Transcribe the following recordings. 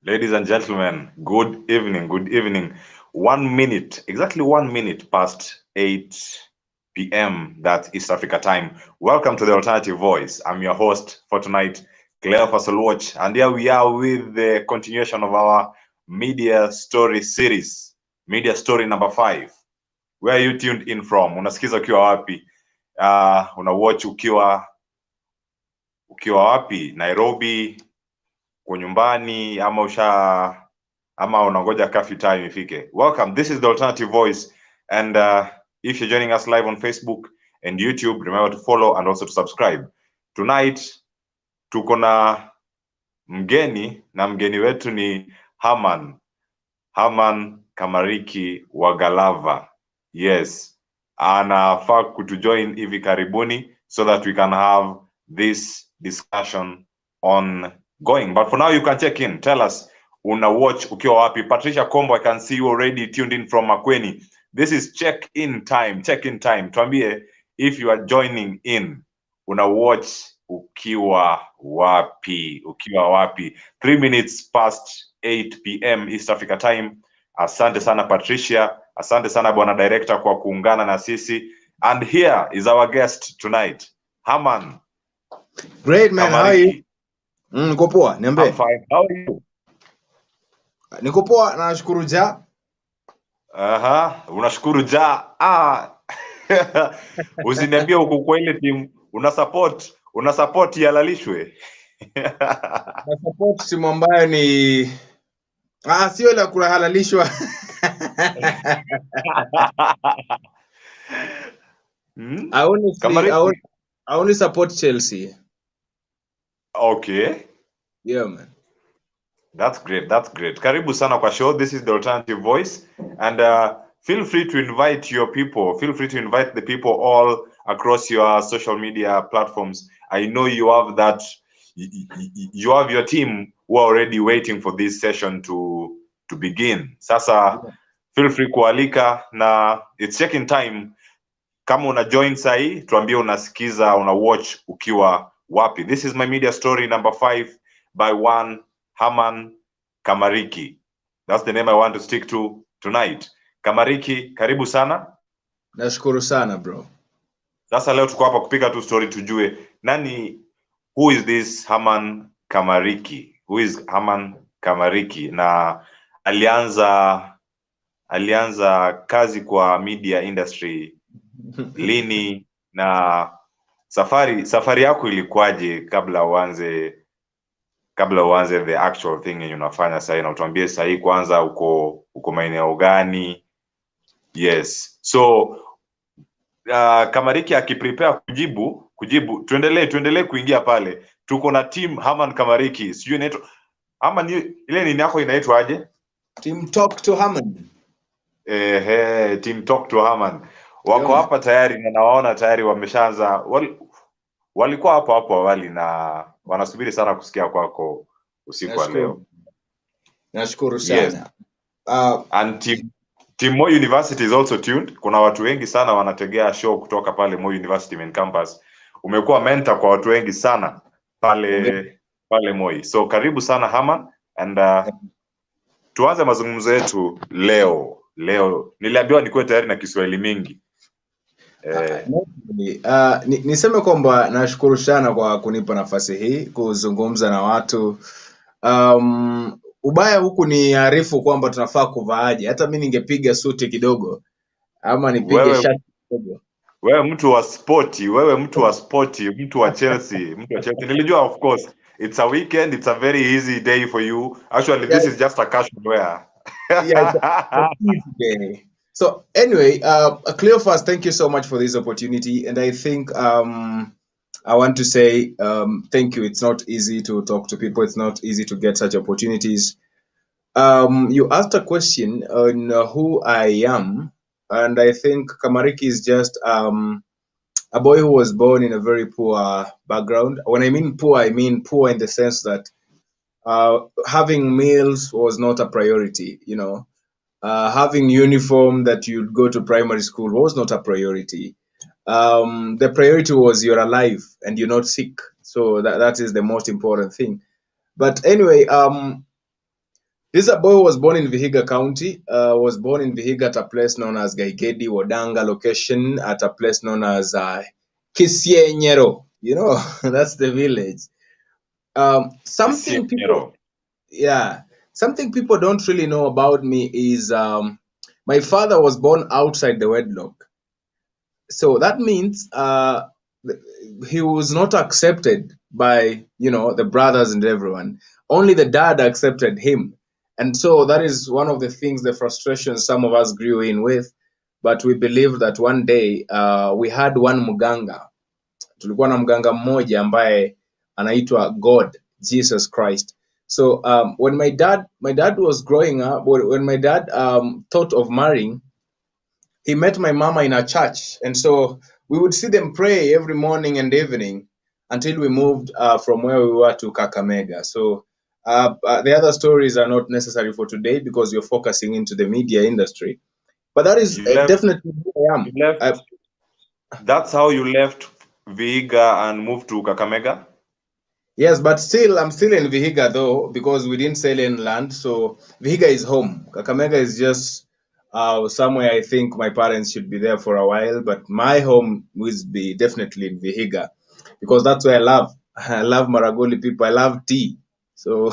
Ladies and gentlemen, good evening, good evening. 1 minute, exactly 1 minute past 8 p.m. That's East Africa time. Welcome to the Alternative Voice. I'm your host for tonight, Cleophas Oluoch, and here we are with the continuation of our media story series, media story number 5. Where are you tuned in from? Unasikiza ukiwa wapi? Una watch ukiwa wapi? Nairobi, kwa nyumbani ama unangoja curfew time ifike? Welcome. This is the Alternative Voice, and if you're joining us live on Facebook and YouTube, remember to follow and also to subscribe. Tonight tuko na mgeni wetu ni Herman Kamariki wa Galava. Yes, anafaa kutujoin hivi karibuni so that we can have this discussion ongoing. But for now, you can check in. Tell us, una watch ukiwa wapi? Patricia Kombo, I can see you already tuned in from Makweni. This is check-in time. Tuambie if you are joining in. Una watch ukiwa wapi? 3 minutes past 8 p.m. East Africa time. Asante sana Patricia. Asante sana bwana director kwa kuungana na sisi. And here is our guest tonight, Herman. Great man, Kamariki. How are you? Niko poa, niambie. I'm fine. How are you? Niko poa, nashukuru ja. Unashukuru ja. Usiniambie uko kwa ile team una support yalalishwe. Na support timu ambayo ni sio la kuhalalishwa. I only support Chelsea. Okay. Yeah, man. That's great. Karibu sana kwa show. This is the Alternative Voice, and feel free to invite your people. Feel free to invite the people all across your social media platforms. I know you have that. You have your team who are already waiting for this session to begin. Sasa, feel free kualika na it's check-in time. Kama una join sahi, tuambie unasikiza, una watch ukiwa wapi. This is my media story number 5 by one Herman Kamariki. That's the name I want to stick to tonight. Kamariki, karibu sana. Nashukuru sana bro. Sasa leo tuko hapa kupiga tu story tujue who is this Herman Kamariki? Who is Herman Kamariki? Na alianza kazi kwa media industry lini, na safari yako ilikuwaje kabla uanze the actual thing yenye unafanya sasa, na utuambie sasa kwanza uko maeneo gani? Yes. So Kamariki akiprepare kujibu tuendelee kuingia pale. Tuko na team Herman Kamariki. Sijui inaitwa ama ile nini yako inaitwaje? Team Talk to Herman. Team Talk to Herman. Wako hapa tayari na nawaona tayari wameshaanza. Walikuwa hapo awali na wanasubiri sana kusikia kwako usiku wa leo. Nashukuru sana. Yes. And team Moi University is also tuned. Kuna watu wengi sana wanategea show kutoka pale Moi University main campus. Umekuwa mentor kwa watu wengi sana pale Moi. So karibu sana Herman, and tuanze mazungumzo yetu leo. Niliambiwa nikuwe tayari na Kiswahili mingi. Niseme kwamba nashukuru sana kwa kunipa nafasi hii kuzungumza na watu. Ubaya huku ni arifu kwamba tunafaa kuvaaje. Hata mimi ningepiga suti kidogo ama nipige shati kidogo. Wewe mtu wa sporti, mtu wa Chelsea. Nilijua of course it's a weekend, it's a very easy day for you. Actually, this is just a casual wear. Yeah, so anyway, Cleophas, thank you so much for this opportunity, and I think I want to say thank you. It's not easy to talk to people. It's not easy to get such opportunities. You asked a question on who I am, and I think Kamariki is just a boy who was born in a very poor background. When I mean poor in the sense that having meals was not a priority, having uniform that you'd go to primary school was not a priority. The priority was you're alive and you're not sick. So that is the most important thing. But anyway, This is a boy who was born in Vihiga County, was born in Vihiga at a place known as Gaigedi Wodanga location, at a place known as Kisienyero. You know, that's the village. Something people, yeah, something people don't really know about me is my father was born outside the wedlock. So that means he was not accepted by, you know, the brothers and everyone. Only the dad accepted him. And so that is one of the things, the frustrations some of us grew in with. But we believe that one day we had one mganga. Tulikuwa na mganga mmoja ambaye anaitwa God, Jesus Christ. So when my dad was growing up, when my dad thought of marrying, he met my mama in a church, and so we would see them pray every morning and evening until we moved from where we were to Kakamega. So the other stories are not necessary for today because you're focusing into the media industry. But that is definitely who I am. That's how you left Vihiga and moved to Kakamega? Yes, but still, I'm still in Vihiga though, because we didn't sell any land. So Vihiga is home. Kakamega is just somewhere I think my parents should be there for a while, but my home will be definitely in Vihiga because that's where I love. I love Maragoli people. I love tea. So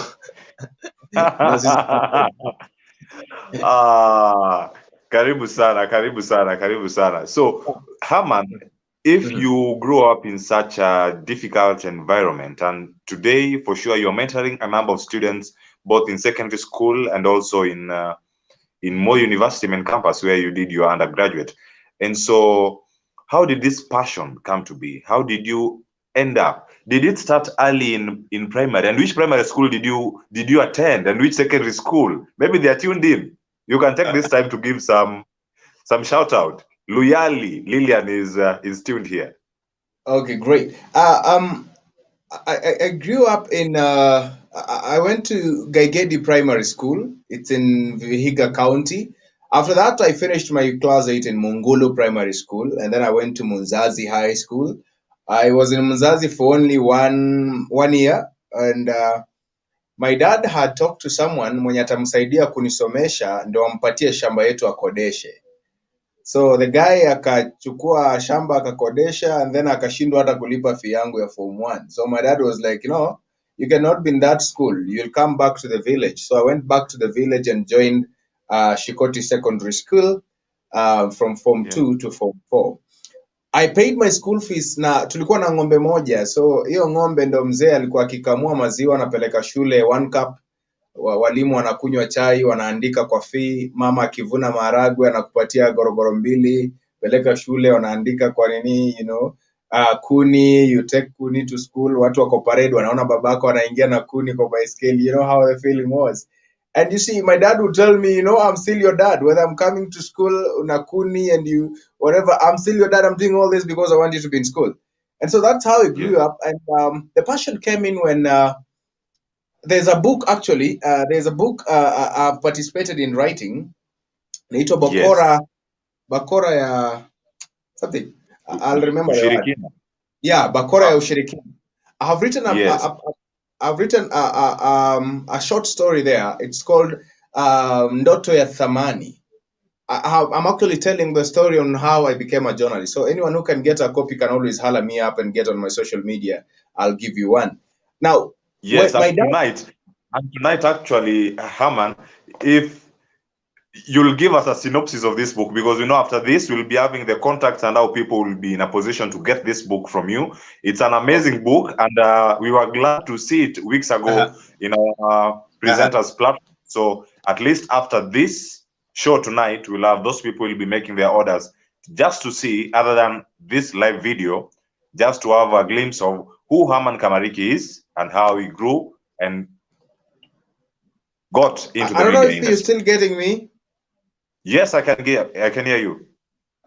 karibu sana, karibu sana, karibu sana. So, Herman, if you grew up in such a difficult environment, and today for sure you're mentoring a number of students both in secondary school and also in Moi University main campus where you did your undergraduate. And so how did this passion come to be? How did you end up? Did it start early in primary? And which primary school did you attend? And which secondary school? Maybe they are tuned in. You can take this time to give some shout out. Luyali Lillian is tuned here. Okay, great. I grew up in I went to Gaigedi Primary School. It's in Vihiga County. After that, I finished my class 8 in Mungulu Primary School, and then I went to Munzazi High School. I was in Munzazi for only one year, and my dad had talked to someone mwenye atamsaidia kunisomesha ndo ampatie shamba yetu akodeshe. So the guy akachukua shamba akakodesha, and then akashindwa hata kulipa fee yangu ya form 1. So my dad was like, you know, you cannot be in that school. You'll come back to the village. So I went back to the village and joined Shikoti Secondary School from form 2 to form 4. I paid my school fees na tulikuwa na ng'ombe moja. So hiyo ng'ombe ndo mzee alikuwa akikamua maziwa anapeleka shule 1 cup. Walimu wanakunywa chai, wanaandika kwa fee. Mama akivuna maharagwe anakupatia gorogoro 2, peleka shule, wanaandika kwa nini, you know, kuni, you take kuni to school. Watu wako parade wanaona babako anaingia na kuni kwa baiskeli. You know how the feeling was. And you see, my dad would tell me, you know, I'm still your dad. Whether I'm coming to school, na kuni, and you, whatever, I'm still your dad. I'm doing all this because I want you to be in school. And so that's how I grew up. And the passion came in when there's a book, actually. There's a book I've participated in writing. Naitwa Bakora ya something. I'll remember the word. Yeah, Bakora ya Ushirikina. I have written a short story there. It's called Ndoto ya Thamani. I'm actually telling the story on how I became a journalist. So anyone who can get a copy can always holler me up and get on my social media. I'll give you one. Now, yes, tonight, actually, Herman, if you'll give us a synopsis of this book, because we know after this we'll be having the contacts and how people will be in a position to get this book from you. It's an amazing book, and we were glad to see it weeks ago in our presenters platform. So at least after this show tonight, we'll have those people will be making their orders just to see, other than this live video, just to have a glimpse of who Herman Kamariki is and how he grew and got into the media industry. I don't know if you're still getting me. Yes, I can hear you.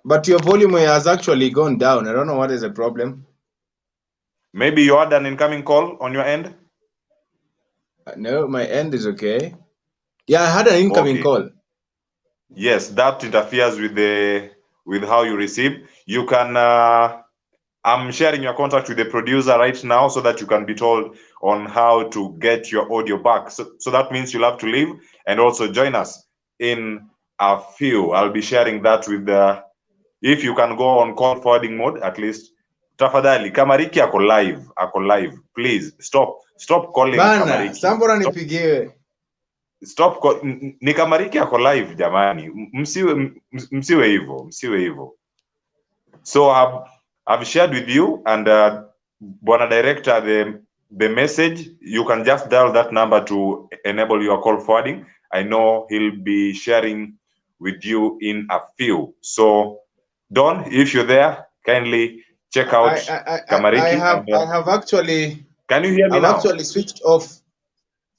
But your volume has actually gone down. I don't know what is the problem. Maybe you had an incoming call on your end? No, my end is okay. Yeah, I had an incoming call. Yes, that interferes with how you receive. You can I'm sharing your contact with the producer right now so that you can be told on how to get your audio back. So that means you'll have to leave and also join us in a few. I'll be sharing that with the, if you can go on call forwarding mode at least. Tafadhali, Kamariki ako live. Please stop calling Bana, Kamariki. sambora nipigie. Stop ni Kamariki ako live jamani. Msiwe hivyo. So I've shared with you and Bwana Director the message. You can just dial that number to enable your call forwarding. I know he'll be sharing with you in a few. So Don, if you're there, kindly check out Kamariki. I have actually. Can you hear me now?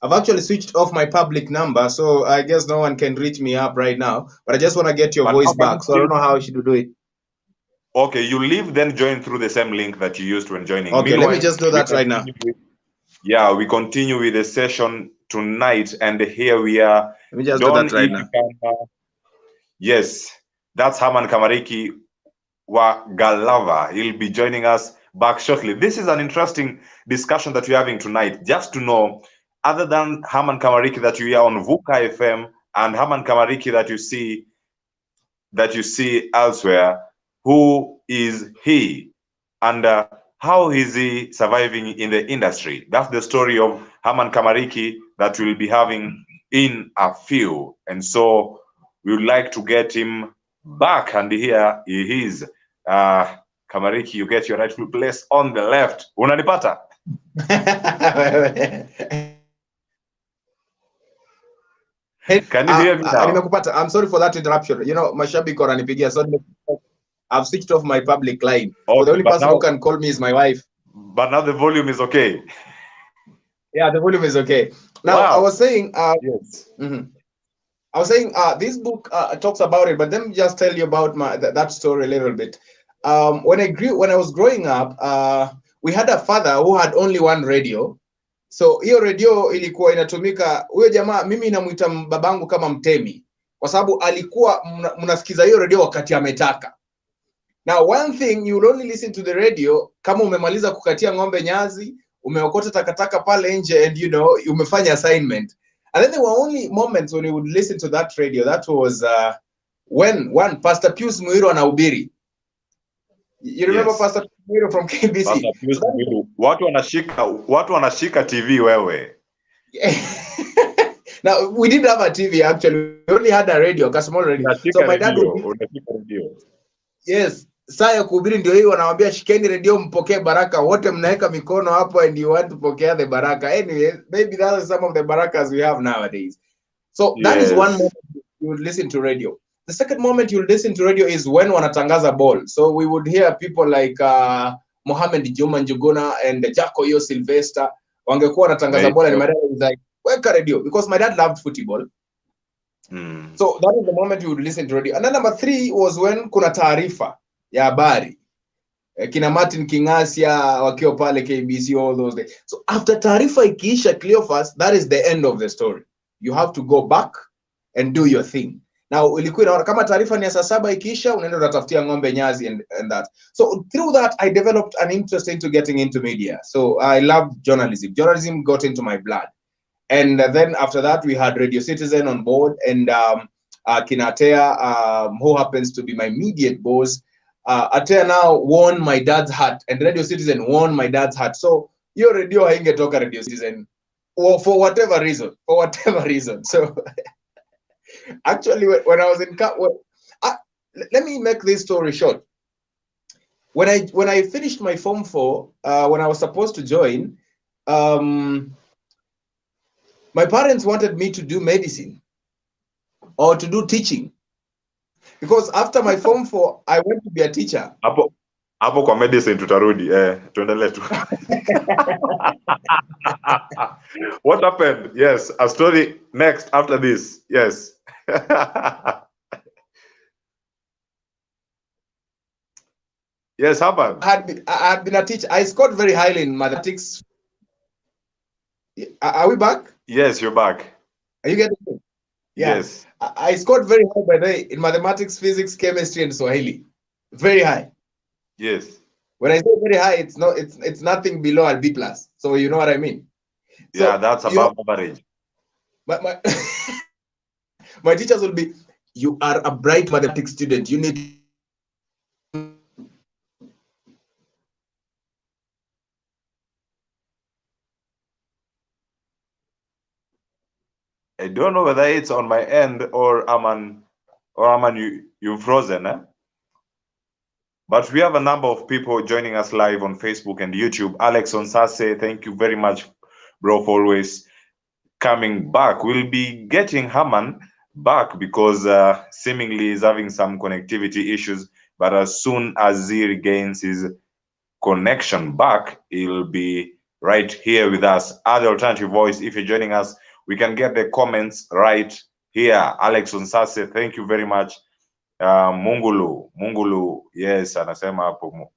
I've actually switched off my public number, so I guess no one can reach me up right now. But I just want to get your voice back, so I don't know how I should do it. Okay, you leave, then join through the same link that you used when joining. Okay, let me just do that right now. Yeah, we continue with the session tonight, and here we are. Let me just do that right now. Yes, that's Herman Kamariki wa Galava. He'll be joining us back shortly. This is an interesting discussion that we're having tonight. Just to know, other than Herman Kamariki that you hear on Vuuka FM and Herman Kamariki that you see elsewhere, who is he and how is he surviving in the industry? That's the story of Herman Kamariki that we'll be having in a few. And so we would like to get him back, and here he is. Kamariki, you get your rightful place on the left. Unanipata? Can you hear me now? I'm sorry for that interruption. You know, mashabiki wananipigia, so I've switched off my public line. Okay, so the only person who can call me is my wife. But now the volume is okay. Yeah, the volume is okay. Now, wow. I was saying, yes. I was saying this book talks about it, but let me just tell you about that story a little bit. When I was growing up, we had a father who had only one radio. So hiyo radio ilikuwa inatumika, huyo jamaa mimi namuita babangu kama mtemi, kwa sababu alikuwa mnasikiza hiyo radio wakati ametaka. Now one thing, you will only listen to the radio kama umemaliza kukatia ng'ombe nyazi, umeokota takataka pale nje, and you know umefanya assignment. And then there were only moments when you would listen to that radio. That was when Pastor Pius Muiro anahubiri. You remember yes. Pastor Muiro from KBC? Pastor Pius Muiro. Watu wanashika TV wewe. Now we didn't have a TV actually. We only had a radio, a small radio. So my dad would. Yes. Saa ya kuhubiri ndio hiyo, wanawaambia shikeni radio mpokee baraka, wote mnaweka mikono hapo and you want to pokea the baraka. Anyway, maybe that is some of the barakas we have nowadays. So that is one moment you would listen to radio. The second moment you listen to radio is when wanatangaza ball. So we would hear people like Mohamed Juma Njuguna and Jaco Yo Sylvester wangekuwa wanatangaza ball, and my dad was like, weka radio, because my dad loved football. So that is the moment you would listen to radio. And then number 3 was when kuna taarifa ya habari, kina Martin Kingasia wakiwa pale KBC all those days. So after taarifa ikiisha, Cleophas, that is the end of the story. You have to go back and do your thing. Now ilikuwa inaona kama taarifa ni ya saa 7 ikiisha, unaenda unatafutia ng'ombe nyazi and that. So through that I developed an interest into getting into media. So I loved journalism. Journalism got into my blood. And then after that we had Radio Citizen on board, and Kinatea, who happens to be my immediate boss. Atea now won my dad's heart, and Radio Citizen won my dad's heart. So your radio haingetoka Radio Citizen, or for whatever reason. So actually, when I was in let me make this story short. When I finished my Form 4, when I was supposed to join, my parents wanted me to do medicine or to do teaching. Because after my Form 4, I went to be a teacher. Hapo kwa medicine tutarudi. Tuendelee tu. What happened? Yes, a story next after this. Yes. Yes, happened. I had been a teacher. I scored very highly in mathematics. Are we back? Yes, you're back. Are you getting it? Yeah. Yes. I scored very high, by the way, in mathematics, physics, chemistry, and Swahili. Very high. Yes. When I say very high, it's nothing below a B plus. So you know what I mean. So Yeah, that's above average. My my teachers will be, you are a bright mathematics student. You need I don't know whether it's on my end or Aman, you've frozen, eh? But we have a number of people joining us live on Facebook and YouTube. Alex Onsase, thank you very much, bro, for always coming back. We'll be getting Herman back because seemingly he's having some connectivity issues. But as soon as he regains his connection back, he'll be right here with us. Other alternative voice, if you're joining us, we can get the comments right here. Alex Onsase, thank you very much. Mungulu, yes, anasema hapo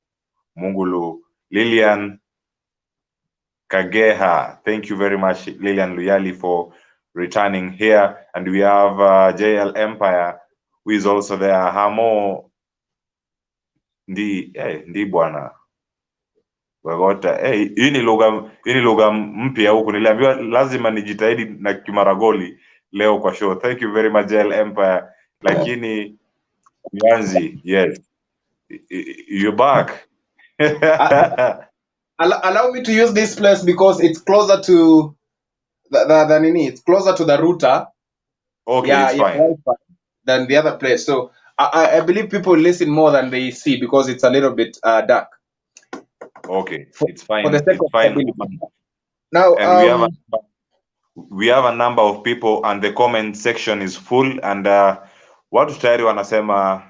Mungulu. Lilian Kageha, thank you very much, Lilian Luyali, for returning here. And we have JL Empire, who is also there. Hamo ndi bwana wagota. Hii ni lugha mpya huku, niliambiwa lazima nijitahidi na Kimaragoli leo kwa show. Thank you very much, JL Empire. Lakini Yanzi, yes, you're back. allow me to use this place because it's closer to it's closer to the router. Okay, it's fine. Than the other place. So I believe people listen more than they see because it's a little bit dark. Okay, it's fine. For the sake it's of fine. Now, And we have a number of people, and the comment section is full. And watu tayari wanasema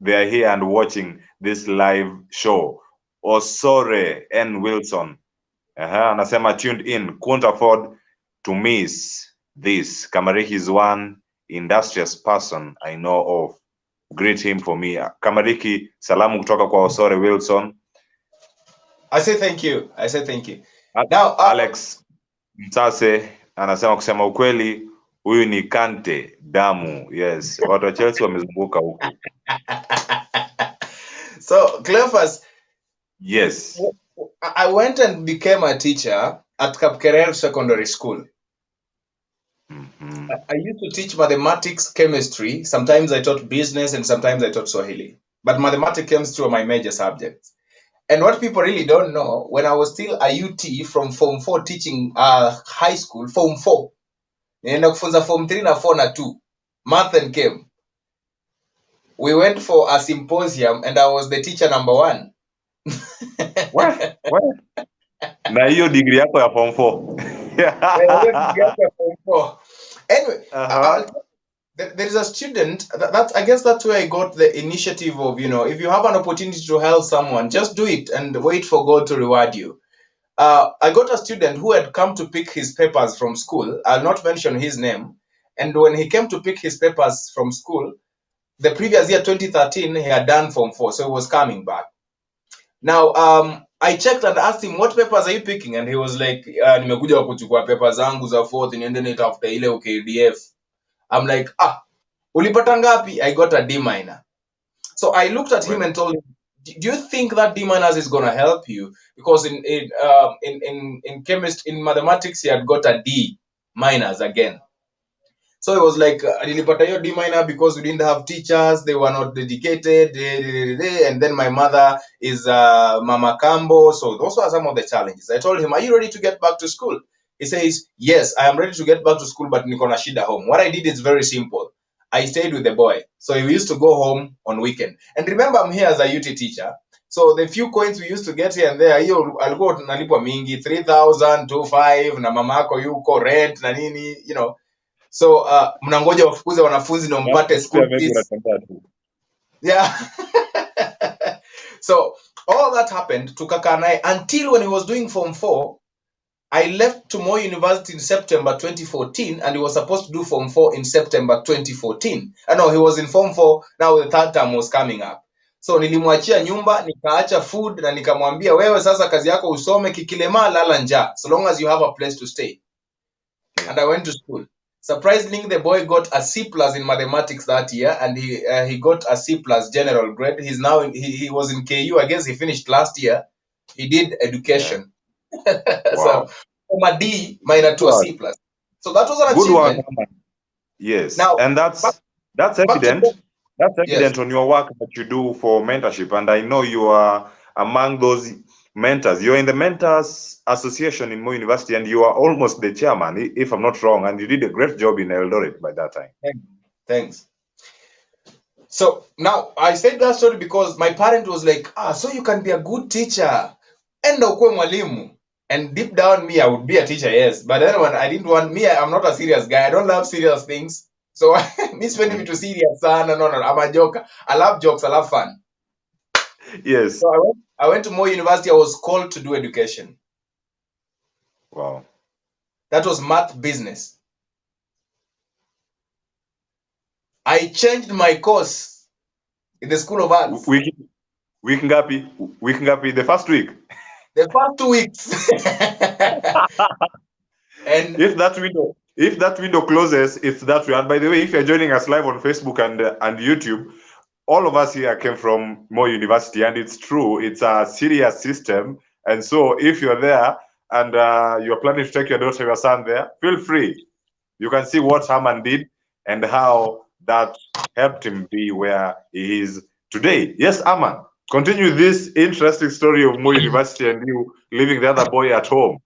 they are here and watching this live show. Osore N. Wilson anasema tuned in, couldn't afford to miss this. Kamariki is one industrious person I know of. Greet him for me. Kamariki, salamu kutoka kwa Osore Wilson. I say thank you. Now, Alex Msase anasema kusema ukweli, huyu ni Kante damu. Yes, watu wa Chelsea wamezunguka huku. So, Cleophas, yes, I went and became a teacher at Kapkerer Secondary School. I used to teach mathematics, chemistry. Sometimes I taught business and sometimes I taught Swahili. But mathematics, chemistry were my major subjects. And what people really don't know, when I was still a UT from Form 4 teaching high school, Form 4, nienda kufunza Form 3 na 4 na 2, math and chem. We went for a symposium and I was the teacher number 1. What? Na hiyo degree yako ya Form 4. Anyway, there is a student I guess that's where I got the initiative of, if you have an opportunity to help someone, just do it and wait for God to reward you. I got a student who had come to pick his papers from school. I'll not mention his name. And when he came to pick his papers from school, the previous year, 2013, he had done Form 4, so he was coming back. Now, I checked and asked him, what papers are you picking? And he was like, nimekuja kuchukua papers zangu za 4th, niende nitafuta ile UKDF. I'm like, ulipata ngapi? I got a D minor. So I looked at him and told him, do you think that D minus is going to help you? Because in chemistry, in mathematics, he had got a D minus again. So he was like, nilipata hiyo D minor because we didn't have teachers, they were not dedicated, and then my mother is Mama Kambo. So those were some of the challenges. I told him, are you ready to get back to school? He says, yes, I am ready to get back to school, but niko na shida home. What I did is very simple. I stayed with the boy. So we used to go home on weekend. And remember, I'm here as a UT teacher. So the few coins we used to get here and there, hiyo alikuwa tunalipwa mingi, 3,000, 2,500, na mama yako yuko rent na nini, So mnangoja wafukuze wanafunzi na mpate school fees. Yeah. So all that happened to Kakanai until when he was doing Form 4. I left to Moi University in September 2014 and he was supposed to do Form 4 in September 2014. No, he was in Form 4, now the third term was coming up. So nilimwachia nyumba, nikaacha food na nikamwambia wewe sasa kazi yako usome kikilema lala njaa, so long as you have a place to stay. And I went to school. Surprisingly, the boy got a C plus in mathematics that year, and he got a C plus general grade. He's now he was in KU. I guess he finished last year. He did education. Wow. So from a D minor to a C plus. So that was an Good work, achievement. Herman. Yes, Now and that's back to evident. That's yes. evident on your work that you do for mentorship, and I know you are among those mentors. You're in the Mentors Association in Moi University, and you are almost the chairman, if I'm not wrong. And you did a great job in Eldoret by that time. Thanks. So now I said that story because my parent was like, so you can be a good teacher. Enda ukue mwalimu. And deep down me, I would be a teacher, yes. But then when I didn't want me, I'm not a serious guy. I don't love serious things. So me spending me to serious son. No, I'm a joker. I love jokes, I love fun. Yes. So I went to Moi University. I was called to do education. Wow. That was math business. I changed my course in the School of Arts. Week ngapi the first week? The first 2 weeks. And if that window closes, it's that way. And by the way, if you're joining us live on Facebook and YouTube, all of us here came from Moi University, and it's true, it's a serious system. And so if you're there and you're planning to take your daughter, your son there, feel free. You can see what Herman did and how that helped him be where he is today. Yes, Herman, continue this interesting story of Moi University and you leaving the other boy at home.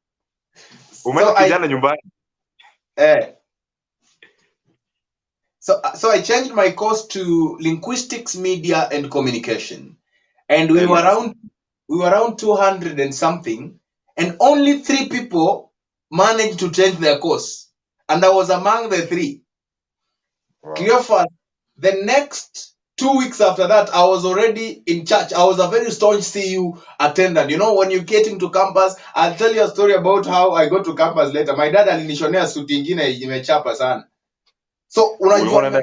So I changed my course to linguistics, media, and communication, and we were around 200 and something, and only 3 people managed to change their course, and I was among the 3. Wow. Cleophas, the next 2 weeks after that, I was already in church. I was a very staunch CU attendant. You know, when you get into campus, I'll tell you a story about how I got to campus later. My dad alinishonea suti ingine imechapa sana. So unajua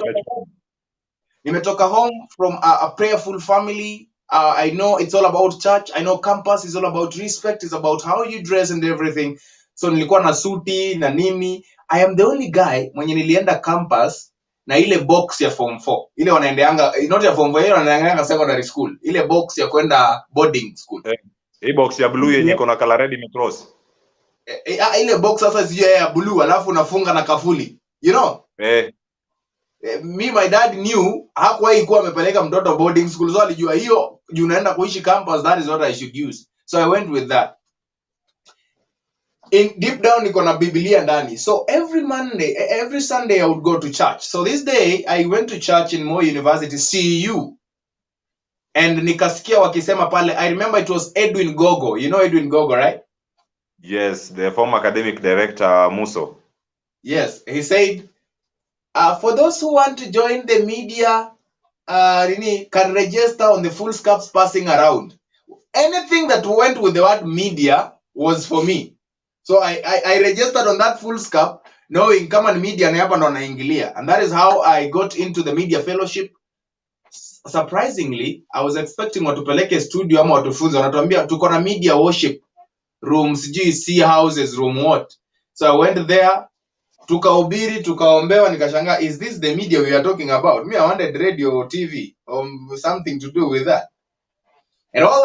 nimetoka home from a prayerful family. I know it's all about church. I know campus is all about respect. It's about how you dress and everything. So nilikuwa na suti na nini. I am the only guy mwenye nilienda campus na ile box ya form 4. Ile wanaendeanga, not ya form 4, ile wanaendeanga secondary school. Ile box ya kwenda boarding school. Hii box ya blue yenye iko na color red imecross. Ile box sasa sio ya blue alafu unafunga na kafuli. You know? Me, my dad knew hakuwahi kuwa amepeleka mtoto boarding school, so alijua hiyo juu unaenda kuishi campus, that is what I should use. So I went with that. In deep down niko na Biblia ndani. So every Sunday I would go to church. So this day I went to church in Moi University CU. And nikasikia wakisema pale, I remember it was Edwin Gogo. You know Edwin Gogo, right? Yes, the former academic director Muso. Yes, he said, for those who want to join the media, can register on the foolscaps passing around. Anything that went with the word media was for me. So I registered on that foolscap, knowing kama ni media na hapa ndo naingilia. And that is how I got into the media fellowship. Surprisingly, I was expecting watupeleke studio ama watufunze. Wanatuambia tuko na media worship room, sijui see houses room what. So I went there, tukahubiri, tukaombewa, nikashangaa, is this the media we are talking about? Me, I wanted radio or TV or something to do with that. And all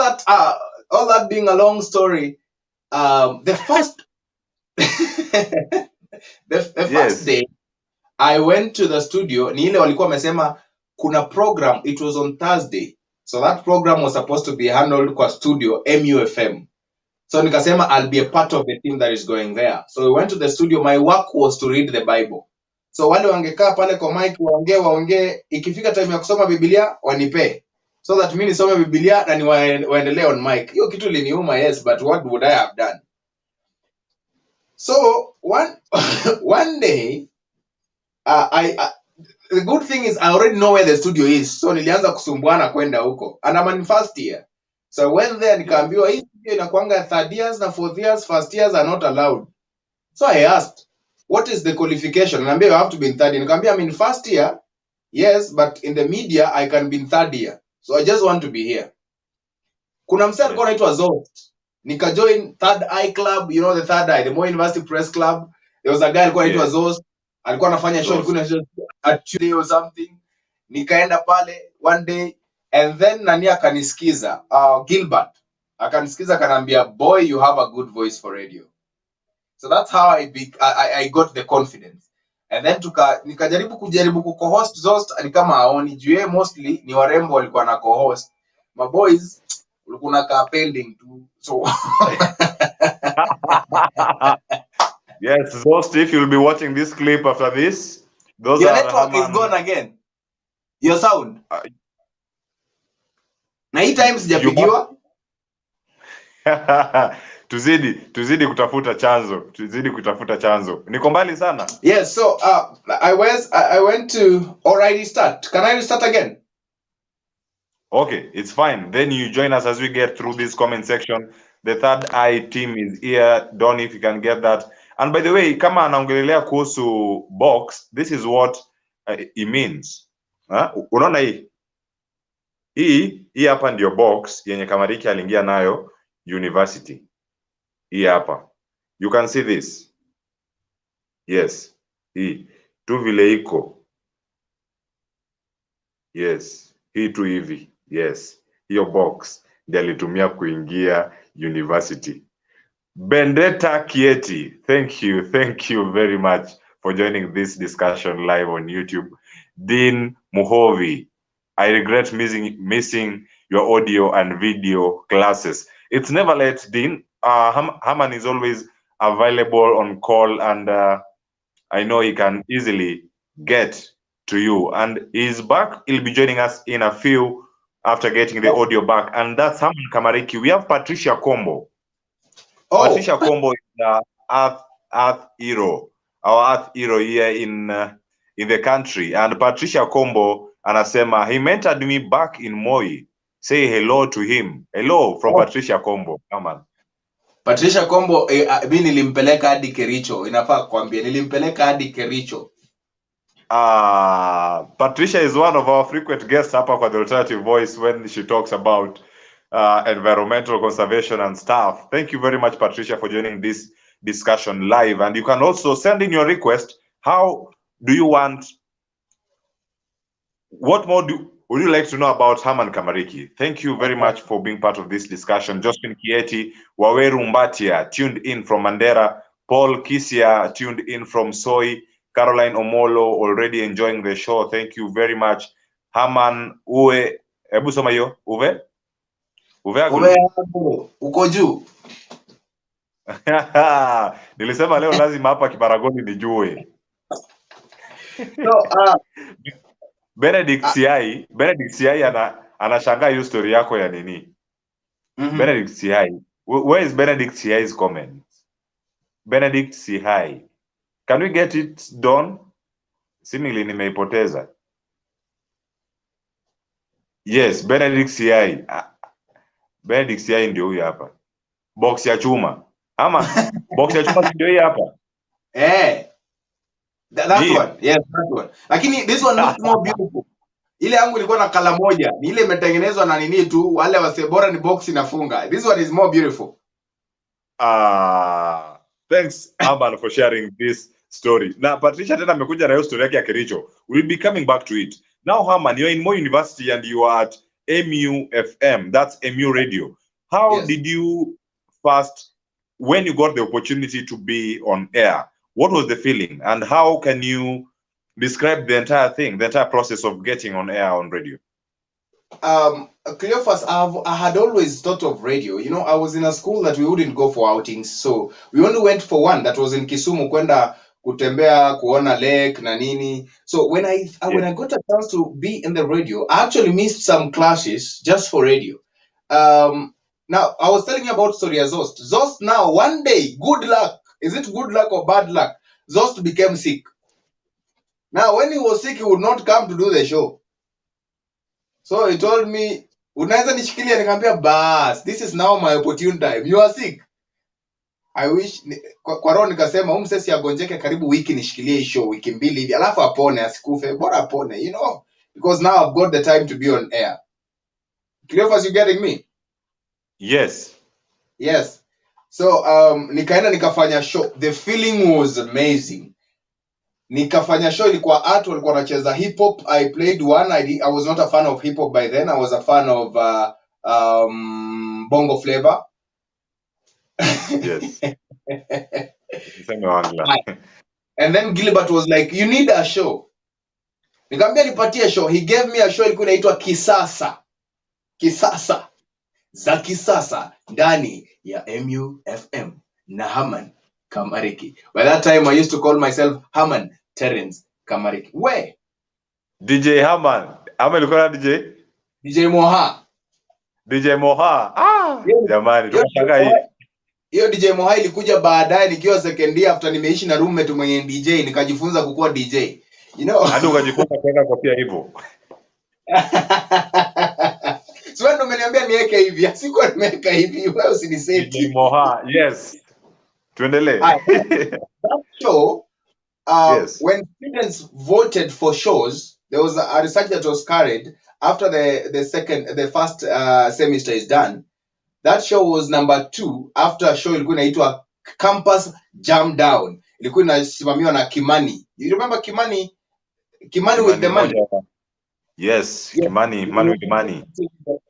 that being a long story, the first first day I went to the studio, ni ile walikuwa wamesema kuna program, it was on Thursday. So that program was supposed to be handled kwa studio MUFM. So nikasema I'll be a part of the team that is going there. So we went to the studio. My work was to read the Bible. So wale wangekaa pale kwa mic waongee, ikifika time ya kusoma Biblia wanipe. So that mimi nisome Biblia na waendelee on mic. Hiyo kitu liniuma, yes, but what would I have done? So one day the good thing is I already know where the studio is. So nilianza kusumbuana kwenda huko. And I'm in first year. So I went there, nikaambiwa hii studio inakuanga 3rd years na 4th years, first years are not allowed. So I asked, what is the qualification? Naambia you have to be in 3rd year. Nikaambia I'm in first year, yes, but in the media I can be in 3rd year. So I just want to be here. Kuna msee alikuwa anaitwa Zost. Nikajoin 3rd Eye Club, you know the 3rd Eye, the Moi University Press Club. There was a guy alikuwa anaitwa Zost. alikuwa anafanya show, alikuwa anafanya at Tuesday or something. Nikaenda pale one day and then nani akanisikiza, Gilbert akanisikiza, akaniambia, boy, you have a good voice for radio. So that's how I got the confidence. And then kujaribu ku-co-host Zost, ni kama aoni juu mostly ni warembo walikuwa na co-host. My boys ulikuwa na pending tu. So yes, Zost, if you'll be watching this clip after this, those your are network Herman... is gone again. Your sound. Na hii time sijapigiwa. tuzidi kutafuta chanzo. Niko mbali sana. Yes, so I went to already start. Can I restart again? Okay, it's fine. Then you join us as we get through this comment section. The third eye team is here. Don, if you can get that. And by the way, kama anaongelelea kuhusu box, this is what it means. Unaona hii? Hii hapa ndio box yenye Kamariki aliingia nayo university. Hii hapa. You can see this. Yes. Hii tu vile iko. Yes. Hii tu hivi. Yes. Hiyo box ndio alitumia kuingia university. Bendeta Kieti, thank you very much for joining this discussion live on YouTube. Dean Muhovi, I regret missing your audio and video classes. It's never late, Dean. Herman is always available on call, and I know he can easily get to you. And he's back. He'll be joining us in a few after getting the audio back. And that's Herman Kamariki. We have Patricia Kombo. Oh. Patricia Kombo is the Earth hero, our Earth hero here in the country. And Patricia Kombo anasema he mentored me back in Moi. Say hello to him. Hello from Patricia Kombo. Come on. Patricia Kombo, mimi nilimpeleka hadi Kericho. Inafaa kuambia nilimpeleka hadi Kericho. Patricia is one of our frequent guests hapa kwa The Alternative Voice when she talks about environmental conservation and stuff. Thank you very much, Patricia, for joining this discussion live. And you can also send in your request. How do you want? What more would you like to know about Herman Kamariki? Thank you very much for being part of this discussion. Josephine Kieti, Waweru Mbatia, tuned in from Mandera. Paul Kisia, tuned in from Soy. Caroline Omolo, already enjoying the show. Thank you very much. Herman Uwe, ebu soma yo, Uwe? Uwe uko juu. Nilisema leo lazima hapa Kibaragoni nijue. So, Benedict CI anashangaa hiyo story yako ya nini? Benedict CI. Where is Benedict CI's comment? Benedict CI. Can we get it done? Seemingly nimeipoteza. Yes, Benedict CI. Benedict CI ndio huyu hapa. Box ya chuma. Ama box ya chuma ndio hii hapa. That one. Yes, that one. Lakini this one looks more beautiful. Ile yangu ilikuwa na kala moja. Ni ile imetengenezwa na nini tu, wale wase bora ni box inafunga. This one is more beautiful. Thanks Herman for sharing this story. Now Patricia tena amekuja na hiyo story yake ya Kericho. We'll be coming back to it. Now Herman, you're in Moi University and you are at MU FM. That's MU Radio. How did you first, when you got the opportunity to be on air, what was the feeling and how can you describe the entire thing, the entire process of getting on air on radio? Cleophas, I had always thought of radio. You know, I was in a school that we wouldn't go for outings, so we only went for one that was in Kisumu, kwenda kutembea, kuona lake na nini. So when I got a chance to be in the radio, I actually missed some classes just for radio. Now I was telling you about story of Zost. Zost now one day, good luck. Is it good luck or bad luck? Zost became sick. Now when he was sick, he would not come to do the show. So he told me, unaweza nishikilia, nikamwambia bas, this is now my opportune time. You are sick. I wish kwa roho nikasema msesi agonjeke karibu wiki nishikilie hii show wiki mbili hivi alafu apone asikufe, bora apone, you know, because now I've got the time to be on air. Cleophas, you getting me? Yes. So nikaenda nikafanya show. The feeling was amazing. nikafanya show ilikuwa art, walikuwa wanacheza hip hop. I played one. I was not a fan of hip hop by then. I was a fan of bongo flavor. Yes. Niseme wangla. And then Gilbert was like, you need a show. Nikamwambia nipatie show. He gave me a show ilikuwa inaitwa Kisasa za kisasa ndani ya MUFM na Herman Kamariki. By that time I used to call myself Herman Terence Kamariki. Where? DJ Herman. Ama ilikuwa DJ? DJ Moha. DJ Moha. Jamani, tunataka hii. Hiyo DJ Moha ilikuja baadaye nikiwa second year after nimeishi na roommate mwenye DJ, nikajifunza kukuwa DJ. You know? Hadi ukajifunza kwenda kwa pia hivyo. Sio ndo umeniambia niweke hivi. Sikuwa nimeweka hivi. Wewe usiniseti. DJ Moha. Yes. Tuendelee. That show, yes. When students voted for shows, there was a research that was carried after the first semester is done. That show was number 2 after a show ilikuwa inaitwa Campus Jam Down. Ilikuwa inasimamiwa na Kimani. You remember Kimani? Kimani with the money. Yes, Kimani, man with the money.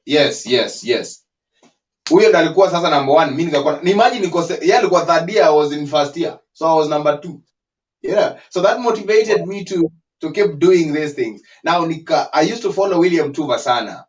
Yes. Huyo ndo alikuwa sasa number 1. Mimi nikakuwa imagine yeye alikuwa third year, I was in first year. So I was number 2. Yeah. So that motivated me to keep doing these things. Now I used to follow William Tuva sana.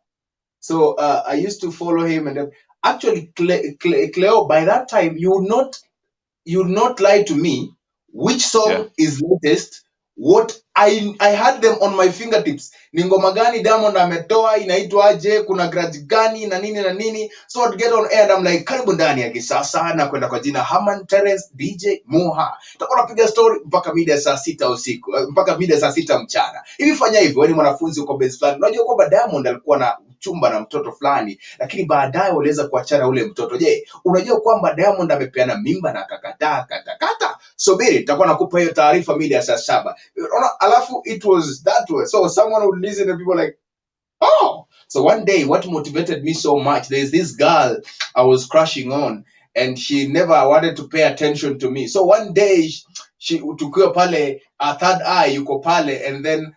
So I used to follow him, and actually Cleo, by that time you would not lie to me which song is latest. What I had them on my fingertips. Ni ngoma gani Diamond ametoa, inaitwaje, kuna grudge gani na nini. So I'd get on air and I'm like, karibu ndani ya kisasa na kwenda kwa jina Herman Terence DJ Moha. Tutakuwa napiga story mpaka mida saa 6 usiku, mpaka mida saa 6 mchana. Hivi fanya hivyo, wewe ni mwanafunzi uko base fulani. Unajua kwamba Diamond alikuwa na chumba na mtoto fulani, lakini baadaye waliweza kuachana ule mtoto. Je, unajua kwamba Diamond amepeana mimba na akakataa katakata? Subiri, nitakuwa nakupa hiyo taarifa mida saa 7. Alafu it was that way. So someone would listen and people like, oh. So one day, what motivated me so much, there's this girl I was crushing on, and she never wanted to pay attention to me. So one day, she tukiwa pale, third eye yuko pale, and then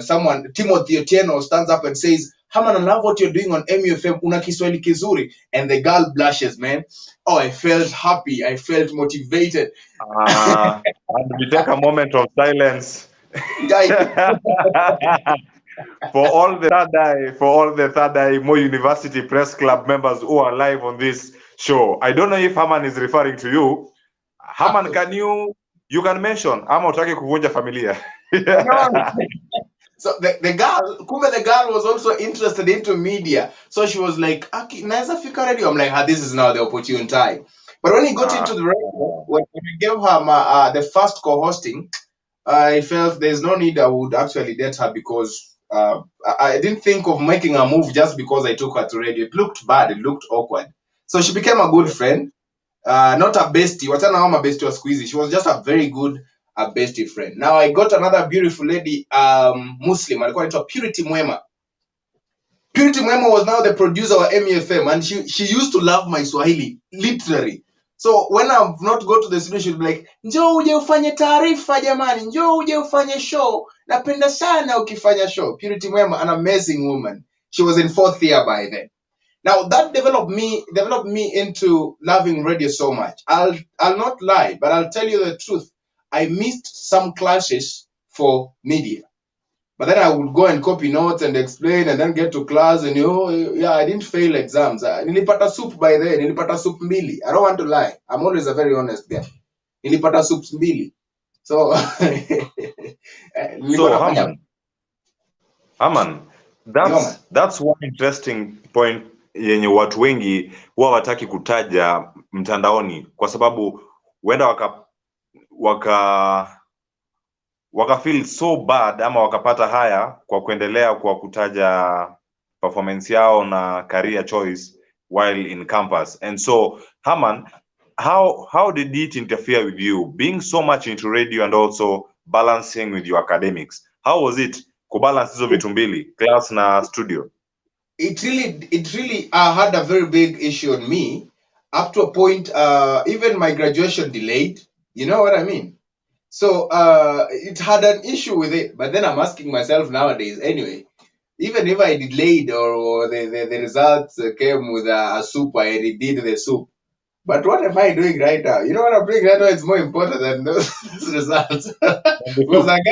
someone, Timothy Otieno, stands up and says, Herman, I love what you're doing on MUFM. Una Kiswahili kizuri. And the girl blushes, man. Oh, I felt happy. I felt motivated. And we take a moment of silence for all the third eye Mo University Press Club members who are live on this show. I don't know if Herman is referring to you. Herman, can you can mention ama utaki kuvunja familia? No. So the girl was also interested into media. So she was like, naweza fika radio. I'm like, this is now the opportune time. But when he got into the radio, when we gave her the first co-hosting, I felt there's no need I would actually date her, because I didn't think of making a move just because I took her to radio. It looked bad. It looked awkward. So she became a good friend. Not a bestie. Wachana kama bestie wa squeezy. She was just a very good bestie friend. Now I got another beautiful lady, Muslim. Alikuwa anaitwa Purity Mwema. Purity Mwema was now the producer of MUFM, and she used to love my Swahili, literally. So when I've not go to the studio, she'd be like, njoo uje ufanye taarifa jamani, njoo uje ufanye show. Napenda sana ukifanya show. Purity Mwema, an amazing woman. She was in 4th year by then. Now that developed me into loving radio so much. I'll not lie, but I'll tell you the truth. I missed some classes for media. But then I would go and copy notes and explain, and then get to class, and I didn't fail exams. Nilipata soup by then. Nilipata soup mbili. I don't want to lie. I'm always a very honest guy. Nilipata soup mbili. So, Herman, that's one interesting point yenye watu wengi huwa wataki kutaja mtandaoni, kwa sababu wenda waka feel so bad ama wakapata haya kwa kuendelea kwa kutaja performance yao na career choice while in campus. And so, Herman, how did it interfere with you being so much into radio and also balancing with your academics? How was it kubalance hizo vitu mbili, class na studio? It really had a very big issue on me, up to a point even my graduation delayed. You know what I mean? So it had an issue with it. But then I'm asking myself nowadays, anyway, even if I delayed or the results came with a soup, I redid the soup. But what am I doing right now? You know what I'm doing right now is more important than those results. Because the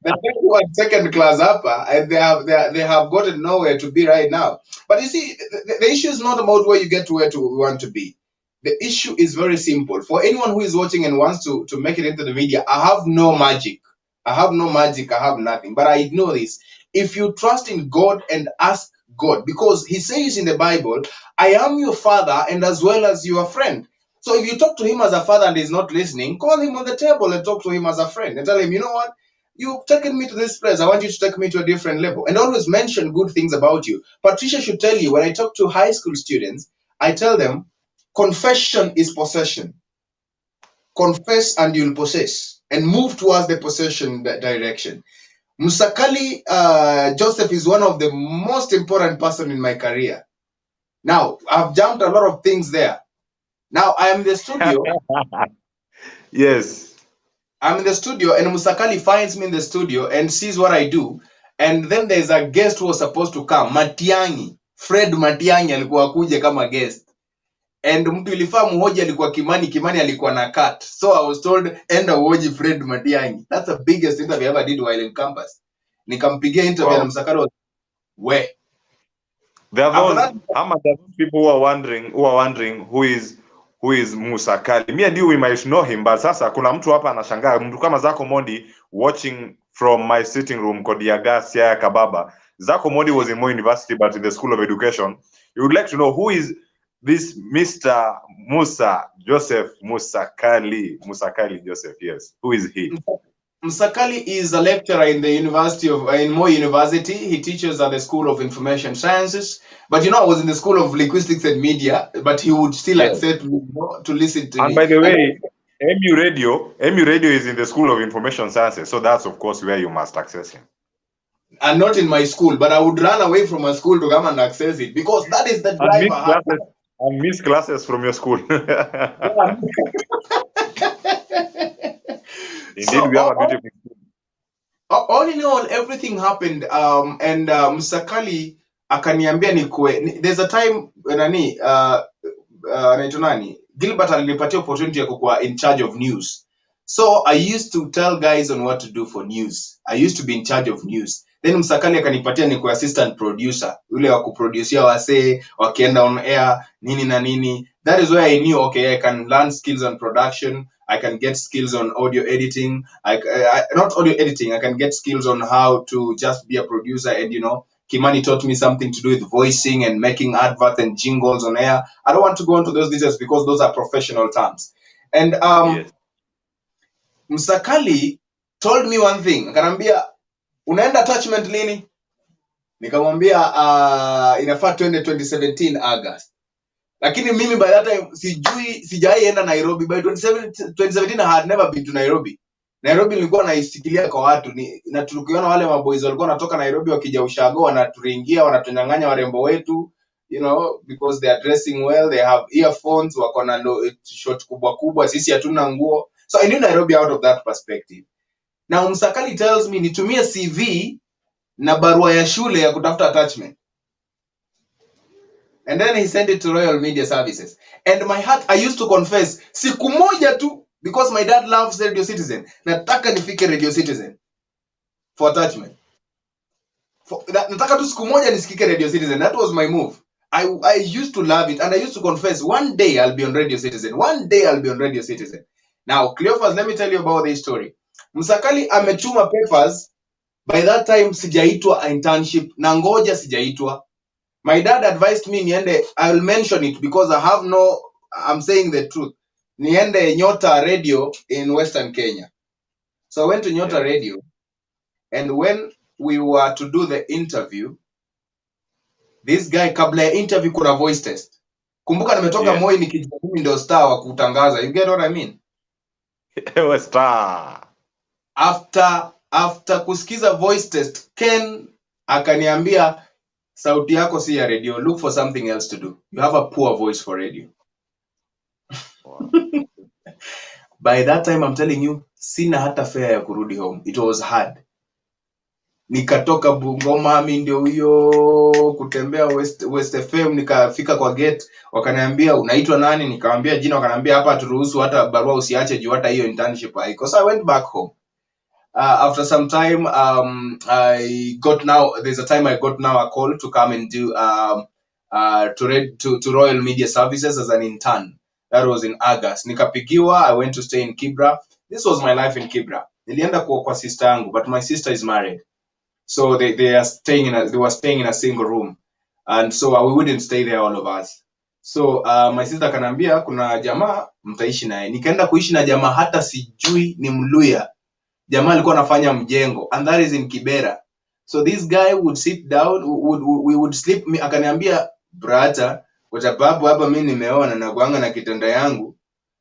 guy who had second class upper, and they have gotten nowhere to be right now. But you see, the issue is not about where you get to where you want to be. The issue is very simple. For anyone who is watching and wants to make it into the media, I have no magic. I have no magic. I have nothing. But I know this. If you trust in God and ask God, because He says in the Bible, I am your father and as well as your friend. So if you talk to Him as a father and He's not listening, call Him on the table and talk to Him as a friend and tell Him, you know what? You've taken me to this place. I want you to take me to a different level. And always mention good things about you. Patricia should tell you, when I talk to high school students, I tell them, confession is possession. Confess and you'll possess. And move towards the possession direction. Musakali Joseph is one of the most important person in my career. Now, I've jumped a lot of things there. Now, I am in the studio. Yes. I'm in the studio, and Musakali finds me in the studio and sees what I do. And then there's a guest who was supposed to come, Matiangi. Fred Matiangi alikuwa kuja kama guest. And mtu ilifaa muhoji alikuwa Kimani alikuwa na cut. So I was told, enda uhoji Fred Matiangi. That's the biggest interview I ever did while in campus. Nikampigia interview na Musakali was, where? There are those people who are wondering who is Musakali. Me and you, we might know him, but sasa kuna mtu hapa anashangaa, mtu kama Zako Mondi watching from my sitting room Kodiaga Siaya Kababa. Zako Mondi was in Moi University, but in the School of Education. You would like to know who is this Mr. Musa Joseph Musakali. Musakali Joseph, yes. Who is he? Musakali is a lecturer in the University of in Moi University. He teaches at the School of Information Sciences. But I was in the School of Linguistics and Media. But he would still accept me to listen to me. And by the way, MU Radio is in the School of Information Sciences. So that's of course where you must access him. And not in my school, but I would run away from my school to come and access it because that is the drive. And miss classes from your school. Indeed, so, we have a beautiful school. All in all, everything happened. And Musakali akaniambia nikue. There's a time Gilbert alinipatia opportunity ya kuwa in charge of news. So I used to tell guys on what to do for news. I used to be in charge of news. Then Musakali akanipatia nikuwa assistant producer. Ule wa kuproducia wasee, wakienda on air, nini na nini. That is where I knew, okay, I can learn skills on production. I can get skills on audio editing. Not audio editing, I can get skills on how to just be a producer. And, Kimani taught me something to do with voicing and making adverts and jingles on air. I don't want to go into those details because those are professional terms. And yes. Musakali told me one thing. Akanambia, unaenda attachment lini? Nikamwambia inafaa 2017 August. Lakini mimi by that time sijai enda Nairobi. By 2017 I had never been to Nairobi. Nairobi nilikuwa naisikilia kwa watu na tulikiona wale maboys walikuwa wanatoka Nairobi wakija ushago wanaturingia wanatunyang'anya warembo wetu, because they are dressing well, they have earphones, wako na short kubwa, sisi hatuna nguo. So I knew Nairobi out of that perspective. Now Musakali tells me nitumie CV na barua ya shule ya kutafuta attachment. And then he sent it to Royal Media Services. And my heart, I used to confess, siku moja tu, because my dad loves Radio Citizen, nataka nifike Radio Citizen for attachment. Nataka tu siku moja nisikike Radio Citizen. That was my move. I used to love it, and I used to confess, one day I'll be on Radio Citizen. One day I'll be on Radio Citizen. Now, Cleophas, let me tell you about this story. Musakali amechuma papers. By that time, sijaitwa internship. Na ngoja sijaitwa. My dad advised me niende, I will mention it because I'm saying the truth. Niende Nyota Radio in Western Kenya. So I went to Nyota Radio, and when we were to do the interview, this guy, kabla ya interview kuna voice test. Kumbuka nimetoka Moi nikijua mimi ndio star wa kutangaza. You get what I mean? Ewe star. After kusikiza voice test, Ken akaniambia, sauti yako si ya radio, look for something else to do. You have a poor voice for radio. Wow. By that time, I'm telling you, sina hata fare ya kurudi home. It was hard. Nikatoka Bungoma, mimi ndio huyo kutembea West FM, nikafika kwa gate, wakaniambia unaitwa nani? Nikamwambia jina, wakaniambia hapa turuhusu hata barua usiache juu hata hiyo internship haiko. So I went back home. After some time, there's a time I got now a call to come and do to Royal Media Services as an intern. That was in August. Nikapigiwa, I went to stay in Kibra. This was my life in Kibra. Nilienda kwa sister yangu, but my sister is married. So they were staying in a single room. And so we wouldn't stay there, all of us. So my sister kanambia kuna jamaa mtaishi naye. Nikaenda kuishi na jamaa hata sijui ni Mluya. Jamaa alikuwa anafanya mjengo, and that is in Kibera. So this guy would sit down, we would sleep. Akaniambia brata, kwa sababu hapa mimi nimeona na kuanga na kitanda yangu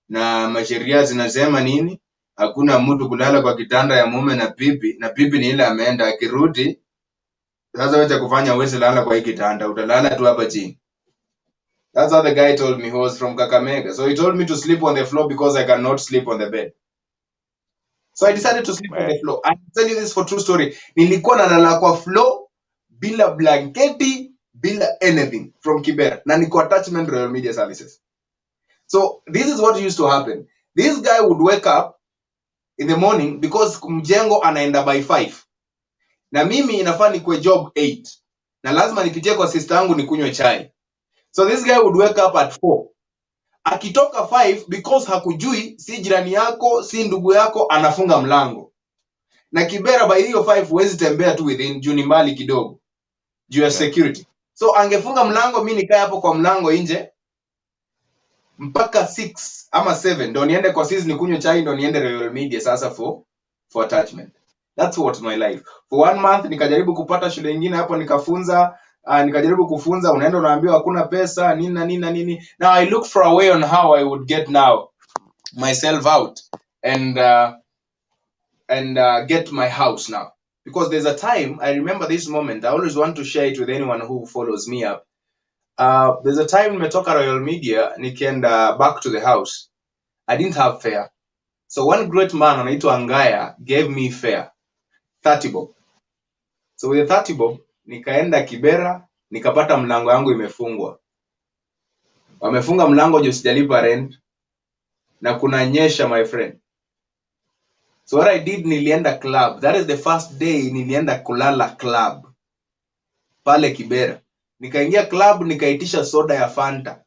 na masheria zinasema nini? Hakuna mtu kulala kwa kitanda ya mume na bibi ni ile ameenda, akirudi sasa wewe kufanya wewe lala kwa hii kitanda, utalala tu hapa chini. That's how the guy told me. He was from Kakamega. So he told me to sleep on the floor because I cannot sleep on the bed. So I decided to sleep on the floor. I tell you this for true story. Nilikuwa nalala kwa floor bila blanketi, bila anything from Kibera. Na niko attachment Royal Media Services. So this is what used to happen. This guy would wake up in the morning because mjengo anaenda by 5. Na mimi inafaa nikwe job 8. Na lazima nipitie kwa sister yangu nikunywe chai. So this guy would wake up at 4. Akitoka 5 because hakujui si jirani yako, si ndugu yako, anafunga mlango. Na Kibera by hiyo 5 huwezi tembea tu within juu ni mbali kidogo. Juu ya security. So angefunga mlango, mimi nikae hapo kwa mlango nje mpaka 6 ama 7 ndo niende kwa sisi nikunywe chai, ndo niende Royal Media sasa for attachment. That's what my life. For 1 month nikajaribu kupata shule nyingine hapo nikafunza, nikajaribu kufunza, unaenda unaambiwa hakuna pesa nini. Now I look for a way on how I would get now myself out and get my house now, because there's a time I remember this moment. I always want to share it with anyone who follows me up. There's a time nimetoka Royal Media nikienda back to the house. I didn't have fare. So one great man anaitwa Angaya gave me fare 30 bob. So with the 30 bob nikaenda Kibera, nikapata mlango yangu imefungwa. Wamefunga mlango juu sijalipa rent na kunanyesha, my friend. So what I did, nilienda club. That is the first day nilienda kulala club pale Kibera. Nikaingia club, nikaitisha soda ya Fanta.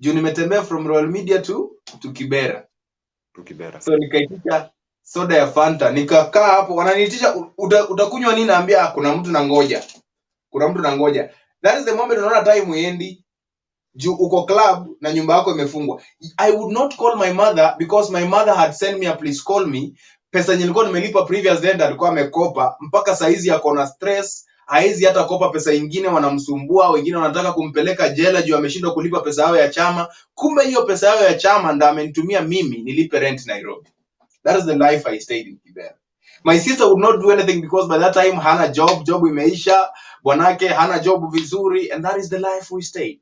Juu nimetembea from Royal Media to Kibera. So nikaitisha soda ya Fanta, nikakaa hapo, wananiitisha utakunywa nini? Naambia kuna mtu nangoja. That is the moment unaona time uendi. Juu uko club na nyumba yako imefungwa. I would not call my mother because my mother had sent me a please call me. Pesa nilikuwa nimelipa previous day alikuwa amekopa, mpaka saizi yako na stress. Haizi hata kopa pesa nyingine, wanamsumbua, wengine wanataka kumpeleka jela juu ameshindwa kulipa pesa yao ya chama. Kumbe hiyo pesa yao ya chama ndio amenitumia mimi nilipe rent Nairobi. That is the life I stayed in Kibera. My sister would not do anything because by that time hana job imeisha, bwanake hana job vizuri, and that is the life we stayed.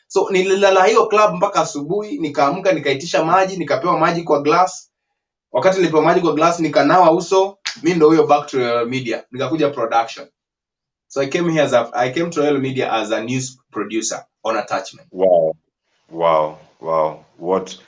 So nililala hiyo club mpaka asubuhi, nikaamka nikaitisha maji, nikapewa maji kwa glass. Wakati nilipewa maji kwa glass nikanawa uso, mimi ndio huyo back to media, nikakuja production. So I came to Royal Media as a news producer on attachment. Wow. What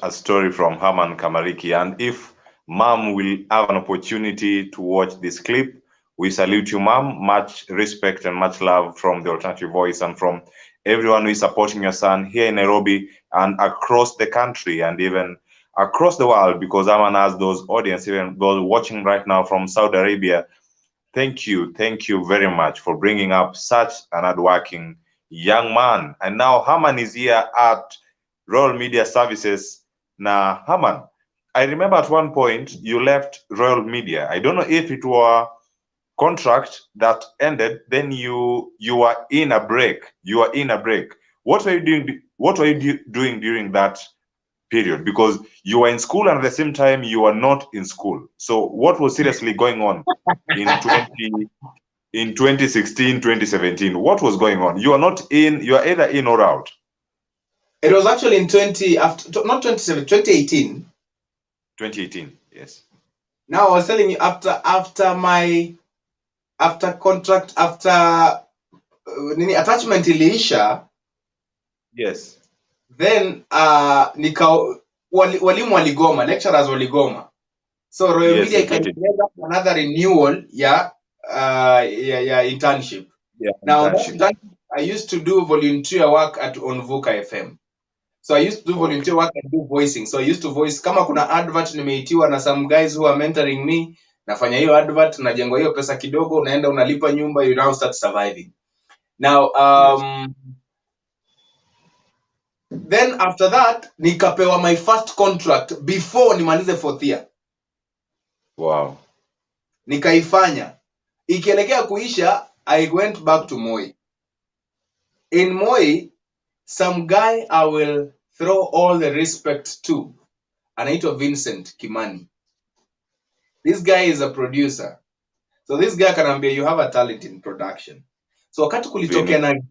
a story from Herman Kamariki. And if Mom will have an opportunity to watch this clip, we salute you, Mom. Much respect and much love from the Alternative Voice and from everyone who is supporting your son here in Nairobi and across the country and even across the world, because Herman has those audience, even those watching right now from Saudi Arabia. Thank you very much for bringing up such an hardworking young man. And now Herman is here at Royal Media Services. Now, Herman, I remember at one point you left Royal Media. I don't know if it were contract that ended, then you were in a break. What were you doing during that period? Because you were in school and at the same time you were not in school. So what was seriously going on in 2016, 2017? What was going on? You are either in or out. It was actually in 2018. 2018. Yes. Now I was telling you after contract nini attachment iliisha, Yes. then walimu waligoma, lecturers waligoma, so Royal Yes, Media in 2018. ikaendeleza another renewal ya internship. Yeah, Now internship. that I used to do volunteer work on Vuuka FM. So I used to do volunteer work and do voicing. So I used to voice, kama kuna advert nimeitiwa na some guys who are mentoring me, nafanya hiyo advert, najengwa hiyo pesa kidogo, unaenda unalipa nyumba, you now start surviving. Now then after that nikapewa my first contract before nimalize 4th year. Wow. Nikaifanya. Ikielekea kuisha, I went back to Moi. In Moi, some guy I will throw all the respect to, anaitwa Vincent Kimani. This guy is a producer. So this guy kanambia, you have a talent in production. So wakati kulitokea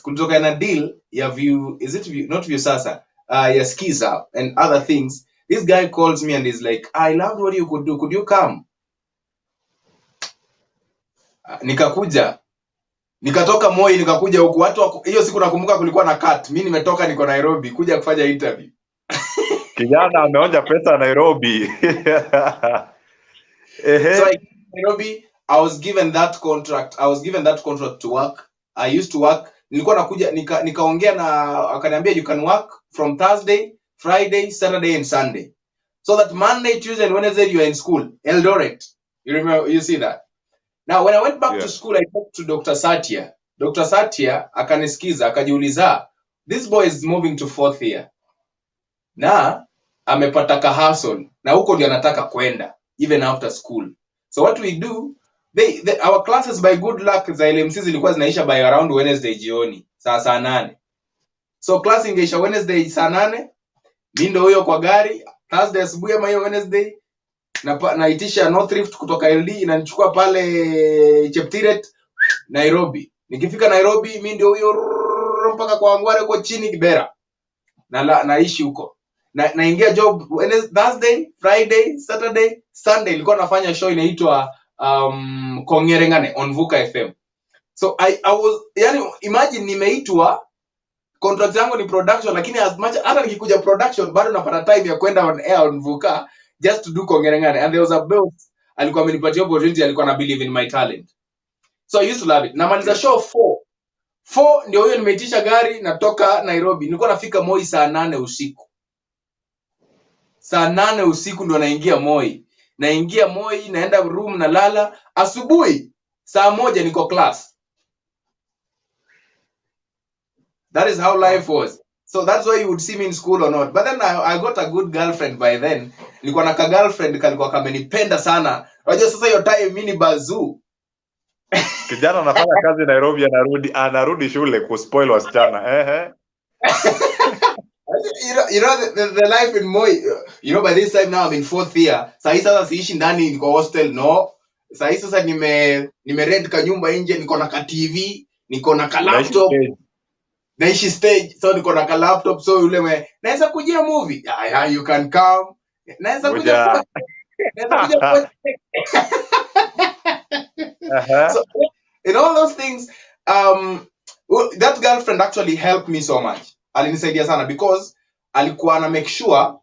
kulitokea na deal ya View, is it View, not View sasa, ya Skiza and other things. This guy calls me and is like, I loved what you could do. Could you come? Nikakuja. Nikatoka Moi nikakuja huku. Watu hiyo siku nakumbuka kulikuwa na cut. Mimi nimetoka niko Nairobi kuja kufanya interview. Kijana ameonja pesa Nairobi. So I came to Nairobi, I was given that contract. To work. I used to work. Nilikuwa nakuja nikaongea na akaniambia you can work from Thursday, Friday, Saturday and Sunday. So that Monday, Tuesday and Wednesday you are in school. Eldoret. You remember, you see that. Now when I went back to school, I talked to Dr. Satya. Dr. Satya akanisikiza akajiuliza, this boy is moving to 4th year. Na amepata ka hustle na huko ndio anataka kwenda even after school. So what we do, our classes by good luck za LMC zilikuwa zinaisha by around Wednesday jioni saa 8. So class ingeisha Wednesday saa 8, mimi ndio huyo kwa gari. Thursday asubuhi ama hiyo Wednesday naitisha North Rift kutoka LD inanichukua pale Cheptiret Nairobi. Nikifika Nairobi mimi ndio huyo mpaka kwa Wangware huko chini Kibera. Naishi huko. Naingia job Thursday, Friday, Saturday, Sunday nilikuwa nafanya show inaitwa Kongerengane on Vuuka FM. So I was, yani imagine nimeitwa, contract yangu ni production, lakini as much hata nikikuja production bado napata time ya kwenda on air on Vuuka just to do Kongerengane. And there was a boss alikuwa amenipatia opportunity, alikuwa na believe in my talent. So I used to love it. Namaliza show 4 ndio huyo nimeitisha gari natoka Nairobi. Nilikuwa nafika Moi saa 8 usiku. Saa 8 usiku ndo naingia Moi. Naenda room na lala. Asubuhi saa 1 niko class. That is how life was. So that's why you would see me in school or not. But then I got a good girlfriend by then. Nilikuwa na ka girlfriend kalikuwa kamenipenda sana. Unajua sasa hiyo time mimi ni bazoo. Kijana anafanya kazi Nairobi, anarudi shule kuspoil wasichana. You know the life in Moi. You know by this time now I'm in 4th year. Sasa siishi ndani niko hostel, no. Sasa nime rent ka nyumba nje, niko na ka TV, niko na ka laptop. Naishi stage, so niko na ka laptop, so yule naweza kujia movie. Yeah, you can come. Naweza kuja. So in all those things, that girlfriend actually helped me so much. Alinisaidia sana because alikuwa ana make sure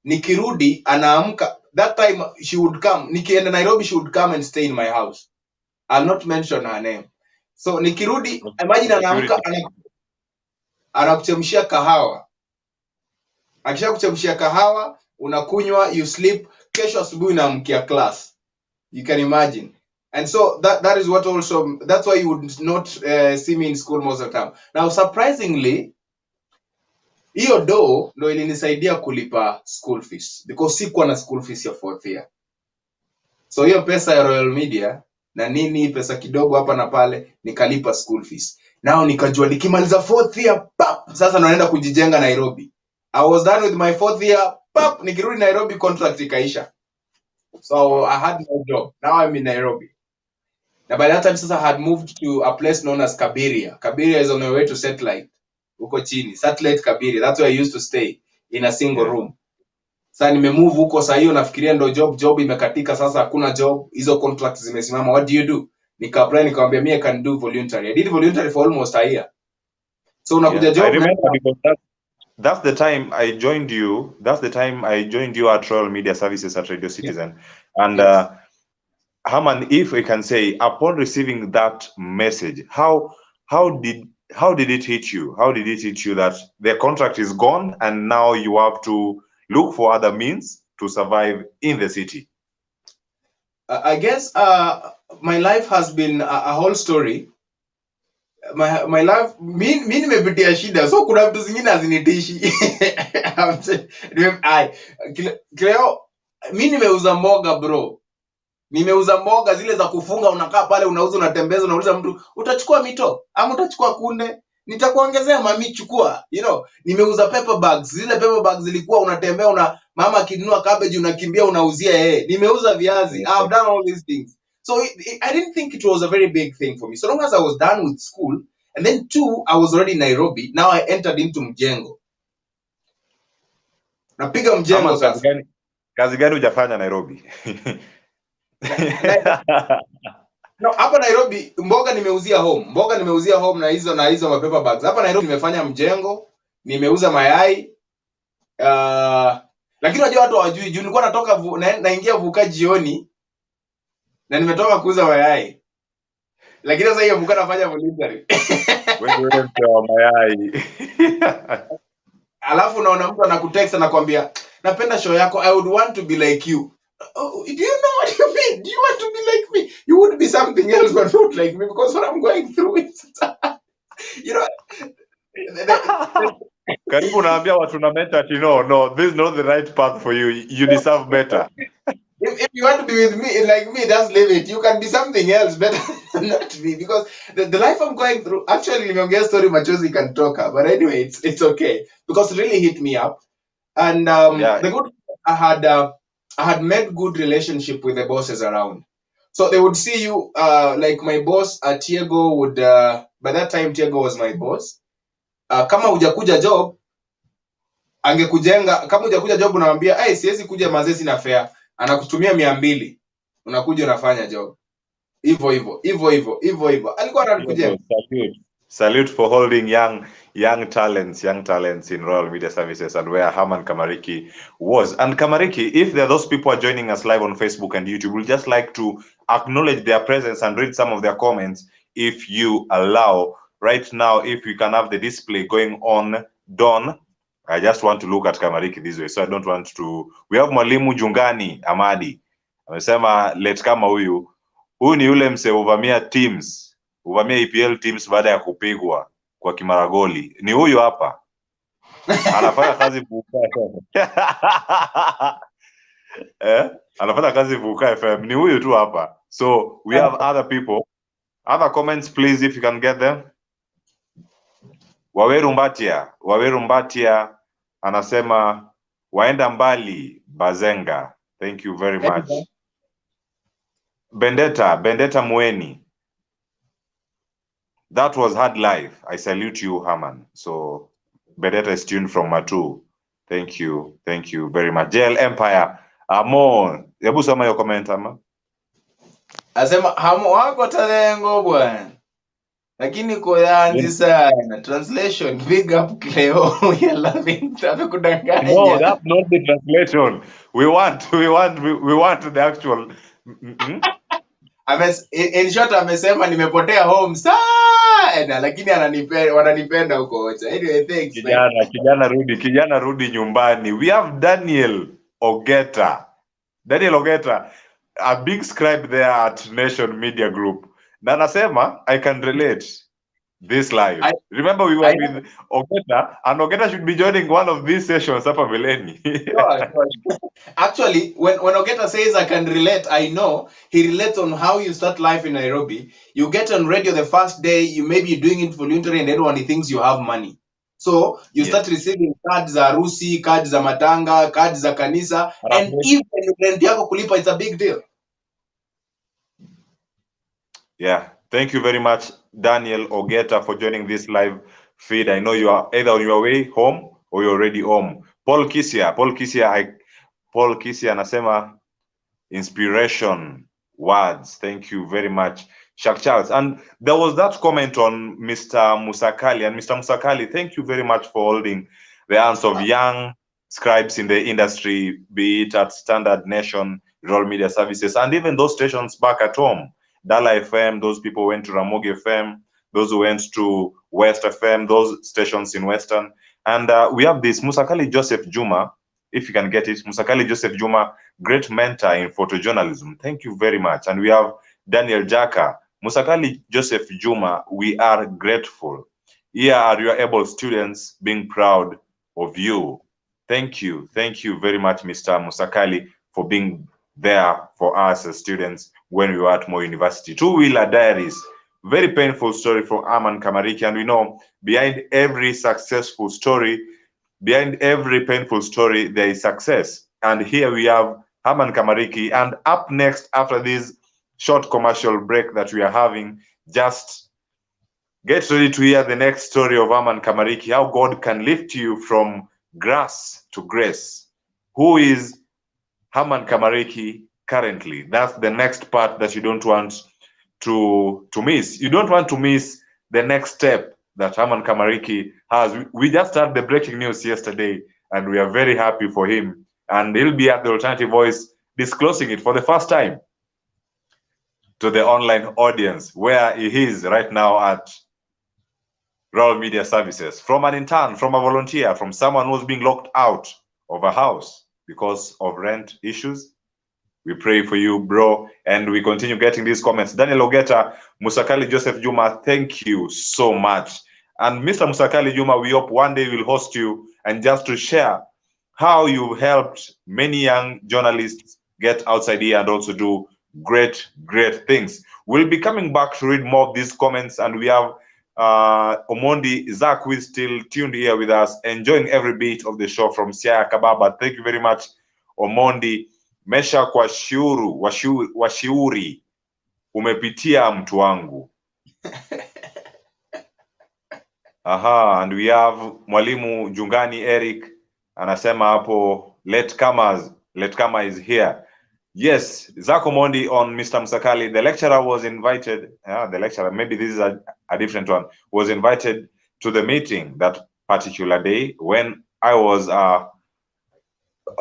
nikirudi anaamka. That time she would come, nikienda Nairobi she would come and stay in my house. I'll not mention her name. So nikirudi, imagine anaamka anakuchemshia kahawa. Akisha kuchemshia kahawa, unakunywa, you sleep, kesho asubuhi unaamkia class. You can imagine. And so that is what also, that's why you would not see me in school most of the time. Now surprisingly, hiyo ndo ilinisaidia kulipa school fees because sikuwa na school fees ya 4th year. So hiyo pesa ya Royal Media na nini pesa kidogo hapa na pale nikalipa school fees. Now nikajua nikimaliza 4th year sasa naenda kujijenga Nairobi. I was done with my 4th year nikirudi Nairobi contract ikaisha. So I had no job. Now I'm in Nairobi. Now by that time sasa I had moved to a place known as Kabiria. Kabiria is on my way to Satellite. Huko chini, Satellite Kabiria. That's where I used to stay in a single room. Sasa nimemove huko, sasa hiyo nafikiria ndo job imekatika, sasa hakuna job, hizo contracts zimesimama. What do you do? Nika-apply, nikamwambia me I can do voluntary. I did voluntary for almost a year. So unakuja job, I remember because that's the time I joined you. That's the time I joined you at Royal Media Services at Radio Citizen. And yes. Herman, if we can say, upon receiving that message, how did it hit you? How did it hit you that the contract is gone and now you have to look for other means to survive in the city? I guess my life has been a whole story. My life, mi nimepitia shida, so kuna vitu zingine hazinitishi. Cleo, mi nimeuza mboga bro. Nimeuza mboga zile za kufunga, unakaa pale unauza, unatembeza, unauliza mtu utachukua mito ama utachukua kunde, nitakuongezea mami, chukua, nimeuza paper bags. Zile paper bags zilikuwa unatembea, mama akinunua cabbage unakimbia unauzia yeye. Nimeuza viazi. I've done all these things. So I didn't think it was a very big thing for me. So long as I was done with school, and then 2, I was already in Nairobi. Now I entered into mjengo. Napiga mjengo sasa. Kazi gani hujafanya Nairobi? No, hapa Nairobi mboga nimeuzia home na hizo ma paper bags. Hapa Nairobi nimefanya mjengo, nimeuza mayai. Lakini unajua watu hawajui, juu nilikuwa natoka naingia Vuuka jioni na nimetoka kuuza mayai. Lakini sasa hiyo Vuuka nafanya voluntary. Wewe ndio mayai. Alafu unaona mtu anakutext anakuambia, napenda show yako, I would want to be like you. Oh, do you know what you mean? Do you want to be like me? You would be something else but not like me, because what I'm going through is Karibu naambia watu na mentor, no, this is not the right path for you. You deserve better. If you want to be with me, like me, just leave it. You can be something else better than not me, because the life I'm going through, actually, nimeongea story machozi can talk, but anyway, it's okay, because it really hit me up. And the good I had made good relationship with the bosses around. So they would see you, like my boss, Tiago would, by that time, Tiago was my boss. Kama hujakuja job, angekujenga, kama hujakuja job unamwambia, "Hey, siwezi kuja mazee, sina fare." Anakutumia 200. Unakuja unafanya job. Hivyo. Alikuwa anakujenga. Salute for holding young talents in Royal Media Services, and where Herman Kamariki was. And Kamariki, if there are those people are joining us live on Facebook and YouTube, we'll just like to acknowledge their presence and read some of their comments, if you allow. Right now, if we can have the display going on, Don. I just want to look at Kamariki this way, so I don't want to. We have Mwalimu Jungani Amadi. Amesema let kama huyu ni yule mse uvamia teams, uvamia EPL teams baada ya kupigwa kwa Kimaragoli. Ni huyu hapa. Anafanya kazi Vuuka FM. Anafanya kazi Vuuka FM. Ni huyu tu hapa. So we have other people. Other comments, please, if you can get them. Waweru Mbatia anasema waenda mbali Bazenga. Thank you very much. Bendeta Mweni. That was hard life. I salute you, Herman. So Bendeta is tuned from Matu. Thank you very much. JL Empire. Amon, hebu soma your comment, ama. Asema hamo wako talengo bwana. Lakini koyanzi sana. Translation, big up Cleo. We are loving. Kudanganya. No, that's not the translation. We want the actual. In short, amesema nimepotea home sana, lakini wananipenda huko wote. Anyway, thanks. Kijana rudi nyumbani. We have Daniel Ogeta, a big scribe there at Nation Media Group. Na nasema I can relate this live. Remember we were with Ogeta, and Ogeta should be joining one of these sessions hapa Beleni. Actually, when Ogeta says I can relate, I know he relates on how you start life in Nairobi. You get on radio the first day, you may be doing it voluntary, and everyone thinks you have money. So you start receiving cards za harusi, cards za matanga, cards za kanisa, and even rent yako kulipa, it's a big deal. Yeah, thank you very much, Daniel Ogeta, for joining this live feed. I know you are either on your way home or you're already home. Paul Kisia, Paul Kisi anasema inspiration words. Thank you very much, Shak Charles. And there was that comment on Mr. Musakali. And Mr. Musakali, thank you very much for holding the hands of young scribes in the industry, be it at Standard Nation, Rural Media Services, and even those stations back at home. Dala FM, those people went to Ramogi FM, those who went to West FM, those stations in Western. And we have this Musakali Joseph Juma, if you can get it, Musakali Joseph Juma, great mentor in photojournalism. Thank you very much. And we have Daniel Jaka. Musakali Joseph Juma, we are grateful. Here are your able students being proud of you. Thank you. Thank you very much, Mr. Musakali, for being there for us as students when we were at Moi University. Two-Wheeler Diaries, very painful story from Herman Kamariki. And we know behind every successful story, behind every painful story, there is success. And here we have Herman Kamariki. And up next, after this short commercial break that we are having, just get ready to hear the next story of Herman Kamariki, how God can lift you from grass to grace. Who is Herman Kamariki currently? That's the next part that you don't want to miss. You don't want to miss the next step that Herman Kamariki has. We just had the breaking news yesterday, and we are very happy for him. And he'll be at the Alternative Voice disclosing it for the first time to the online audience, where he is right now at Rural Media Services. From an intern, from a volunteer, from someone who's being locked out of a house because of rent issues. We pray for you, bro. And we continue getting these comments. Daniel Ogeta, Musakali Joseph Juma, thank you so much. And Mr. Musakali Juma, we hope one day we'll host you and just to share how you helped many young journalists get outside here and also do great, great things. We'll be coming back to read more of these comments, and we have Omondi Zach, who is still tuned here with us, enjoying every bit of the show from Siaya Kababa. Thank you very much, Omondi. Mesha kwa washiuri, umepitia mtu wangu. Aha, and we have Mwalimu Jungani Eric, anasema hapo, Letcomer is here. Yes, Zach Omondi on Mr. Musakali. The lecturer was invited, the lecturer, maybe this is a different one, was invited to the meeting that particular day when I was a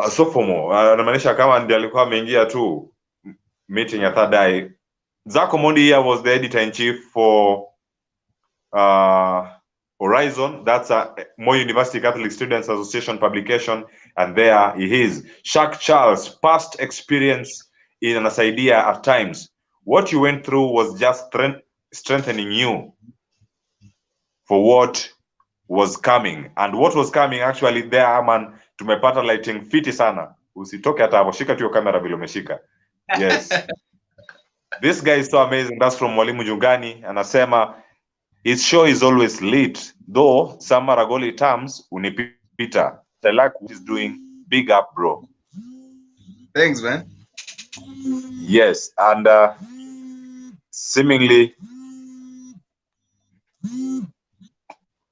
sophomore. Anamaanisha kama ndiye alikuwa ameingia tu meeting ya third eye. Zach Omondi here was the editor-in-chief for Horizon. That's a Moi University Catholic Students Association publication, and there he is. Shak Charles, past experience in anasaidia at times. What you went through was just strengthening you for what was coming. And what was coming actually there, man, tumepata lighting fiti sana. Usitoke hata hapo, shika tu kamera bila umeshika. Yes. This guy is so amazing. That's from Mwalimu Jungani. Anasema, his show is always lit, though some Maragoli terms unipita. I like what he's doing. Big up, bro. Thanks, man. Yes, and seemingly,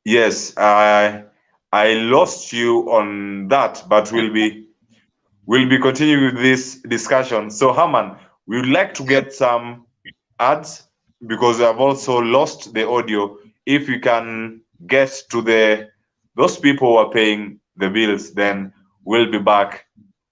yes, I lost you on that, but we'll be continuing with this discussion. So, Herman, we would like to get some ads, because I've also lost the audio. If we can get to those people who are paying the bills, then we'll be back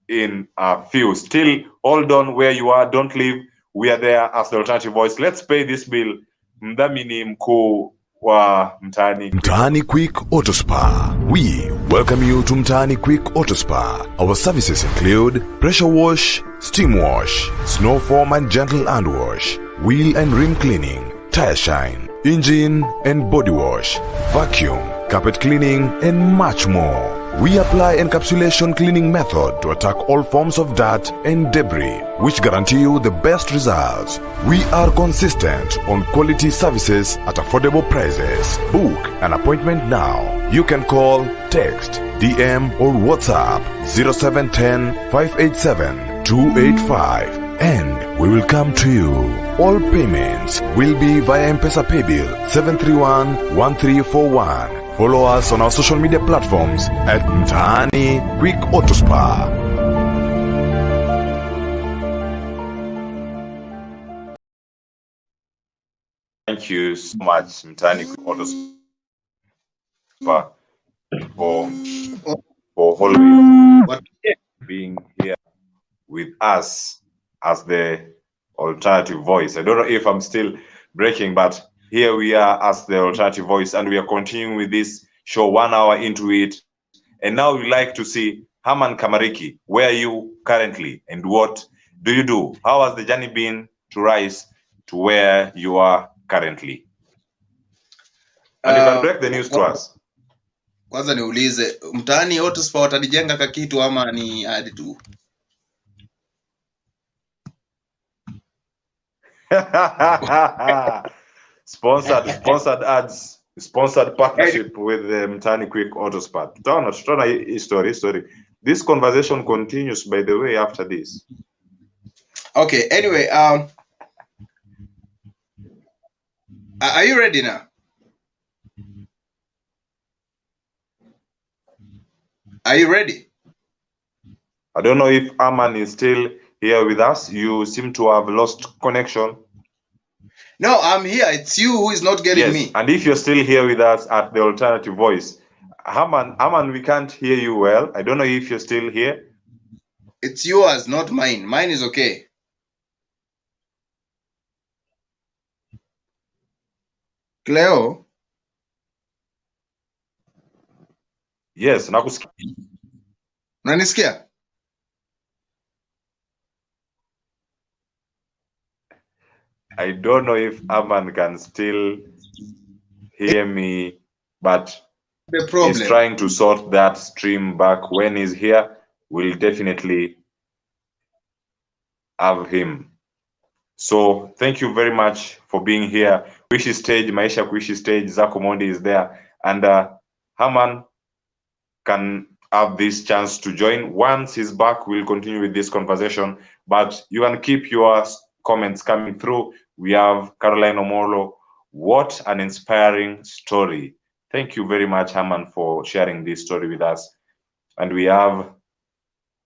in a few. Still, hold on where you are. Don't leave. We are there as the Alternative Voice. Let's pay this bill. Mdhamini mkuu wa Mtaani. Mtaani Quick Auto Spa. We welcome you to Mtaani Quick Auto Spa. Our services include pressure wash, steam wash, snow foam and gentle hand wash, wheel and rim cleaning, tire shine, engine and body wash, vacuum, carpet cleaning, and much more. We apply encapsulation cleaning method to attack all forms of dirt and debris, which guarantee you the best results. We are consistent on quality services at affordable prices. Book an appointment now. You can call, text, DM or WhatsApp 0710 587 285 and we will come to you. All payments will be via M-Pesa Paybill 731-1341. Follow us on our social media platforms at Mtaani Quick Auto Spa. Thank you so much, Mtani Autospa, for always being here with us as the alternative voice. I don't know if I'm still breaking, but here we are as the alternative voice, and we are continuing with this show 1 hour into it. And now we'd like to see Herman Kamariki. Where are you currently, and what do you do? How has the journey been to rise to where you are currently? And you can break the news to us. Kwanza niulize, mtaani Autospa watanijenga kakitu ama ni hadi tu? Sponsored ads, sponsored partnership with Mtani Quick Autospa. Tutaona history. This conversation continues, by the way, after this. Okay, anyway, are you ready now? Are you ready? I don't know if Herman is still here with us. You seem to have lost connection. No, I'm here. It's you who is not getting me. And if you're still here with us at the alternative voice, Herman, we can't hear you well. I don't know if you're still here. It's yours, not mine. Mine is okay. Cleo? Yes, nakusikia. Unanisikia? I don't know if Herman can still hear me, but he's trying to sort that stream back. When he's here, we'll definitely have him. So thank you very much for being here. Kuishi Stage, Maisha Kuishi Stage, Zako Mondi is there. And Herman can have this chance to join. Once he's back, we'll continue with this conversation. But you can keep your comments coming through. We have Caroline Omolo. What an inspiring story. Thank you very much, Herman, for sharing this story with us. And we have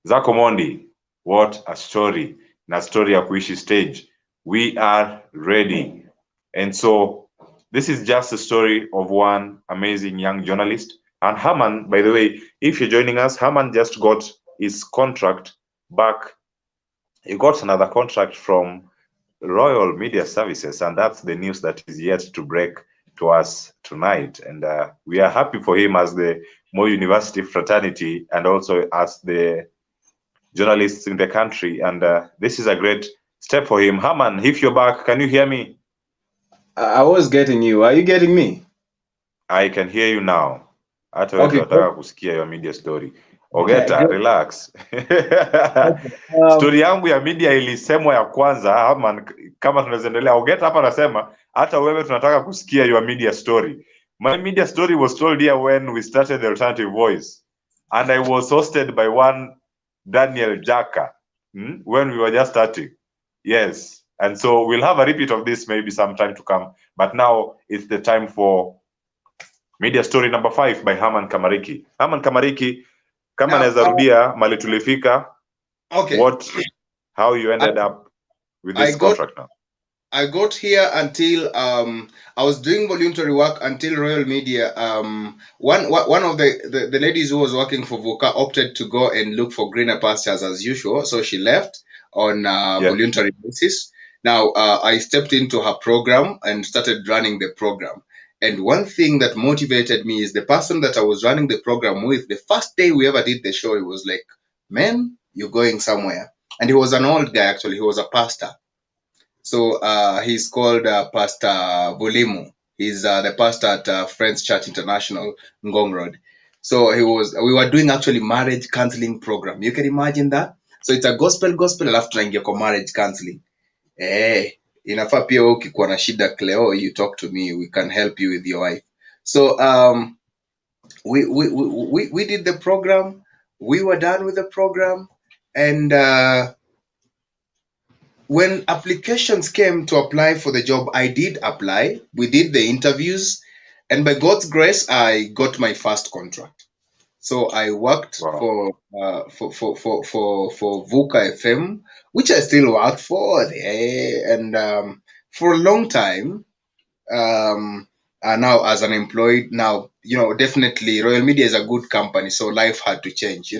Zako Mondi. What a story. Na story ya Kuishi Stage. We are ready. And so this is just a story of one amazing young journalist. And Herman, by the way, if you're joining us, Herman just got his contract back. He got another contract from Royal Media Services, and that's the news that is yet to break to us tonight. And we are happy for him as the Moi University fraternity and also as the journalists in the country. And this is a great step for him. Herman, if you're back, can you hear me? I was getting you. Are you getting me? I can hear you now. Hata wewe tunataka kusikia your media story. Ogeta, relax. Story yangu ya media ilisemwa ya kwanza, Herman, kama tunaendelea. Ogeta hapa anasema hata wewe tunataka kusikia your media story. My media story was told here when we started the Alternative Voice, and I was hosted by one Daniel Jaka when we were just starting. Yes, and so we'll have a repeat of this maybe sometime to come. But now it's the time for media story number 5 by Herman Kamariki. Herman Kamariki, kama naweza rudia mali tulifika. Okay. How you ended up with this contract now? I got here until I was doing voluntary work until Royal Media. One of the ladies who was working for Vuuka opted to go and look for greener pastures as usual, so she left on voluntary basis. Now I stepped into her program and started running the program. And one thing that motivated me is the person that I was running the program with. The first day we ever did the show, he was like, "Man, you're going somewhere." And he was an old guy, actually. He was a pastor. So he's called Pastor Vulimu. He's the pastor at Friends Church International, Ngong Road. So we were doing actually marriage counseling program. You can imagine that? So it's a gospel, alafu tunaingia kwa marriage counseling. Inafaa pia wewe ukikuwa na shida Cleo, you talk to me, we can help you with your wife. So we did the program. We were done with the program, and when applications came to apply for the job, I did apply. We did the interviews, and by God's grace, I got my first contract. So I worked for Vuuka FM, which I still work for, and for a long time. now as unemployed. Now, definitely Royal Media is a good company, so life had to change.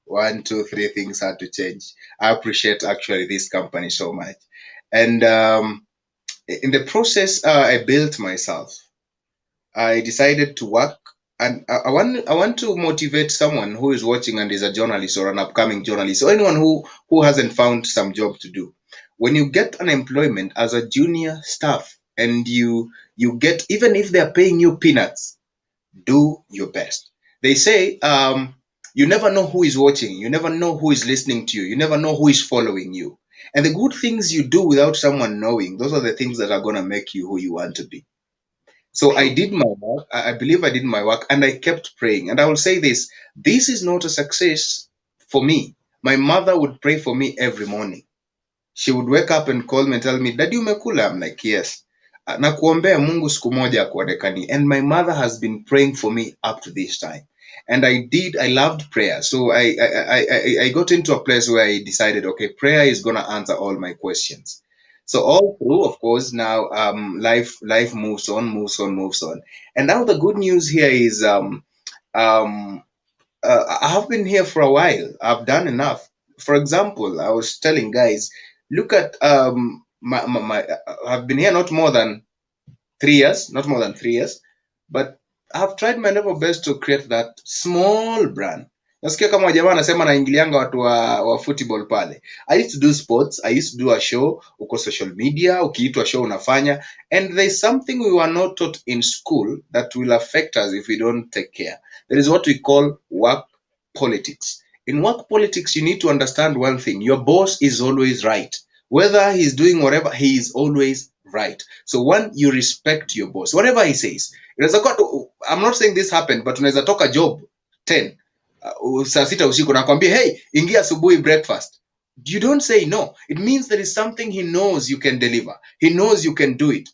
1, 2, 3 things had to change. I appreciate actually this company so much, and in the process, I built myself. I decided to work, and I want to motivate someone who is watching and is a journalist or an upcoming journalist, or anyone who hasn't found some job to do. When you get unemployment as a junior staff, and you get, even if they're paying you peanuts, do your best. They say you never know who is watching, you never know who is listening to you, you never know who is following you. And the good things you do without someone knowing, those are the things that are going to make you who you want to be. So I did my work. I believe I did my work, and I kept praying. And I will say this: this is not a success for me. My mother would pray for me every morning. She would wake up and call me and tell me, "Daddy, umekula?" I'm like, "Yes." Nakuombea Mungu siku moja akuonekanie. And my mother has been praying for me up to this time. And I loved prayer. So I got into a place where I decided, okay, prayer is going to answer all my questions. So all through, of course, now life moves on. And now the good news here is I have been here for a while. I've done enough. For example, I was telling guys, look at I've been here not more than 3 years, but I've tried my level best to create that small brand. Nasikia kama jamaa anasema naingilianga watu wa football pale. I used to do sports, I used to do a show, uko social media, ukiitwa show unafanya, and there's something we were not taught in school that will affect us if we don't take care. There is what we call work politics. In work politics, you need to understand one thing: your boss is always right. Whether he's doing whatever, he is always right. So one, you respect your boss, whatever he says. I'm not saying this happened, but unaweza toka job 10 saa 6 usiku nakwambia, hey, ingia asubuhi breakfast. You don't say no. It means there is something he knows you can deliver. He knows you can do it.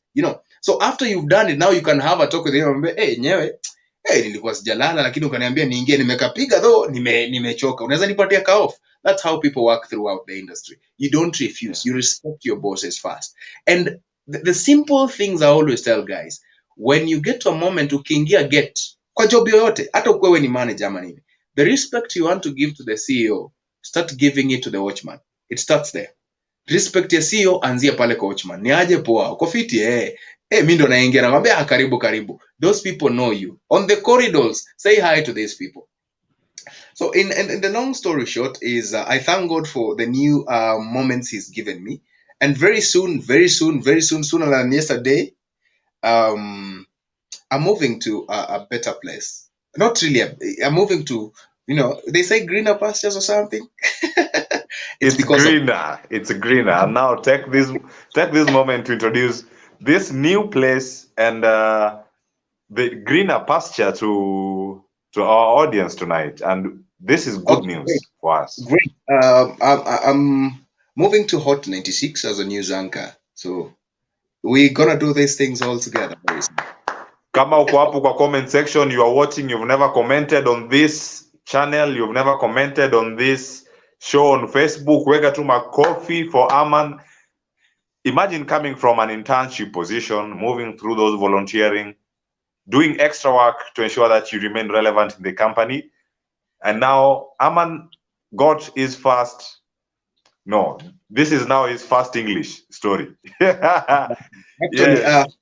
So after you've done it, now you can have a talk with him. Hey, nyewe, nilikuwa sijalala lakini ukaniambia niingie, nimekapiga though, nimechoka. Unaweza nipatia ka off. That's how people work throughout the industry. You don't refuse. You respect your bosses first. And the simple things I always tell guys, when you get to a moment ukiingia get kwa job yoyote, hata ukwewe ni manager ama nini, the respect you want to give to the CEO, start giving it to the watchman. It starts there. Respect ya CEO anzia pale kwa watchman. Ni aje poa, uko fiti mimi ndo naingia nakwambia karibu. Those people know you. On the corridors, say hi to these people. So in the long story short is I thank God for the new moments he's given me. And very soon, sooner than yesterday, I'm moving to a better place. Not really. I'm moving to, they say greener pastures or something. It's greener. It's greener. And now take this moment to introduce this new place and the greener pasture to our audience tonight. And this is good news for us. Great. I'm moving to Hot 96 as a news anchor. So we're gonna do these things all together. Kama uko hapo kwa comment section, you are watching, you've never commented on this channel, you've never commented on this show on Facebook, weka tu makofi for Herman. Imagine coming from an internship position, moving through those volunteering, doing extra work to ensure that you remain relevant in the company. And now Herman got his first, no, this is now his first English story. Actually, yes.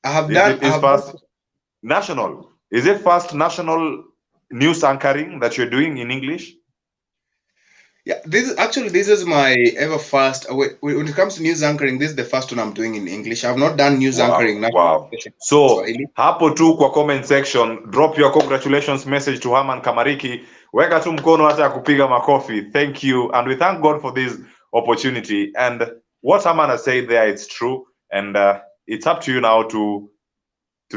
I have done his first national. Is it first national news anchoring that you're doing in English? Yeah, this is my ever first. When it comes to news anchoring, this is the first one I'm doing in English. I've not done news anchoring. Wow. So hapo tu kwa comment section, drop your congratulations message to Herman Kamariki. Weka tu mkono hata kupiga makofi. Thank you, and we thank God for this opportunity. And what Herman has said there, it's true, and it's up to you now to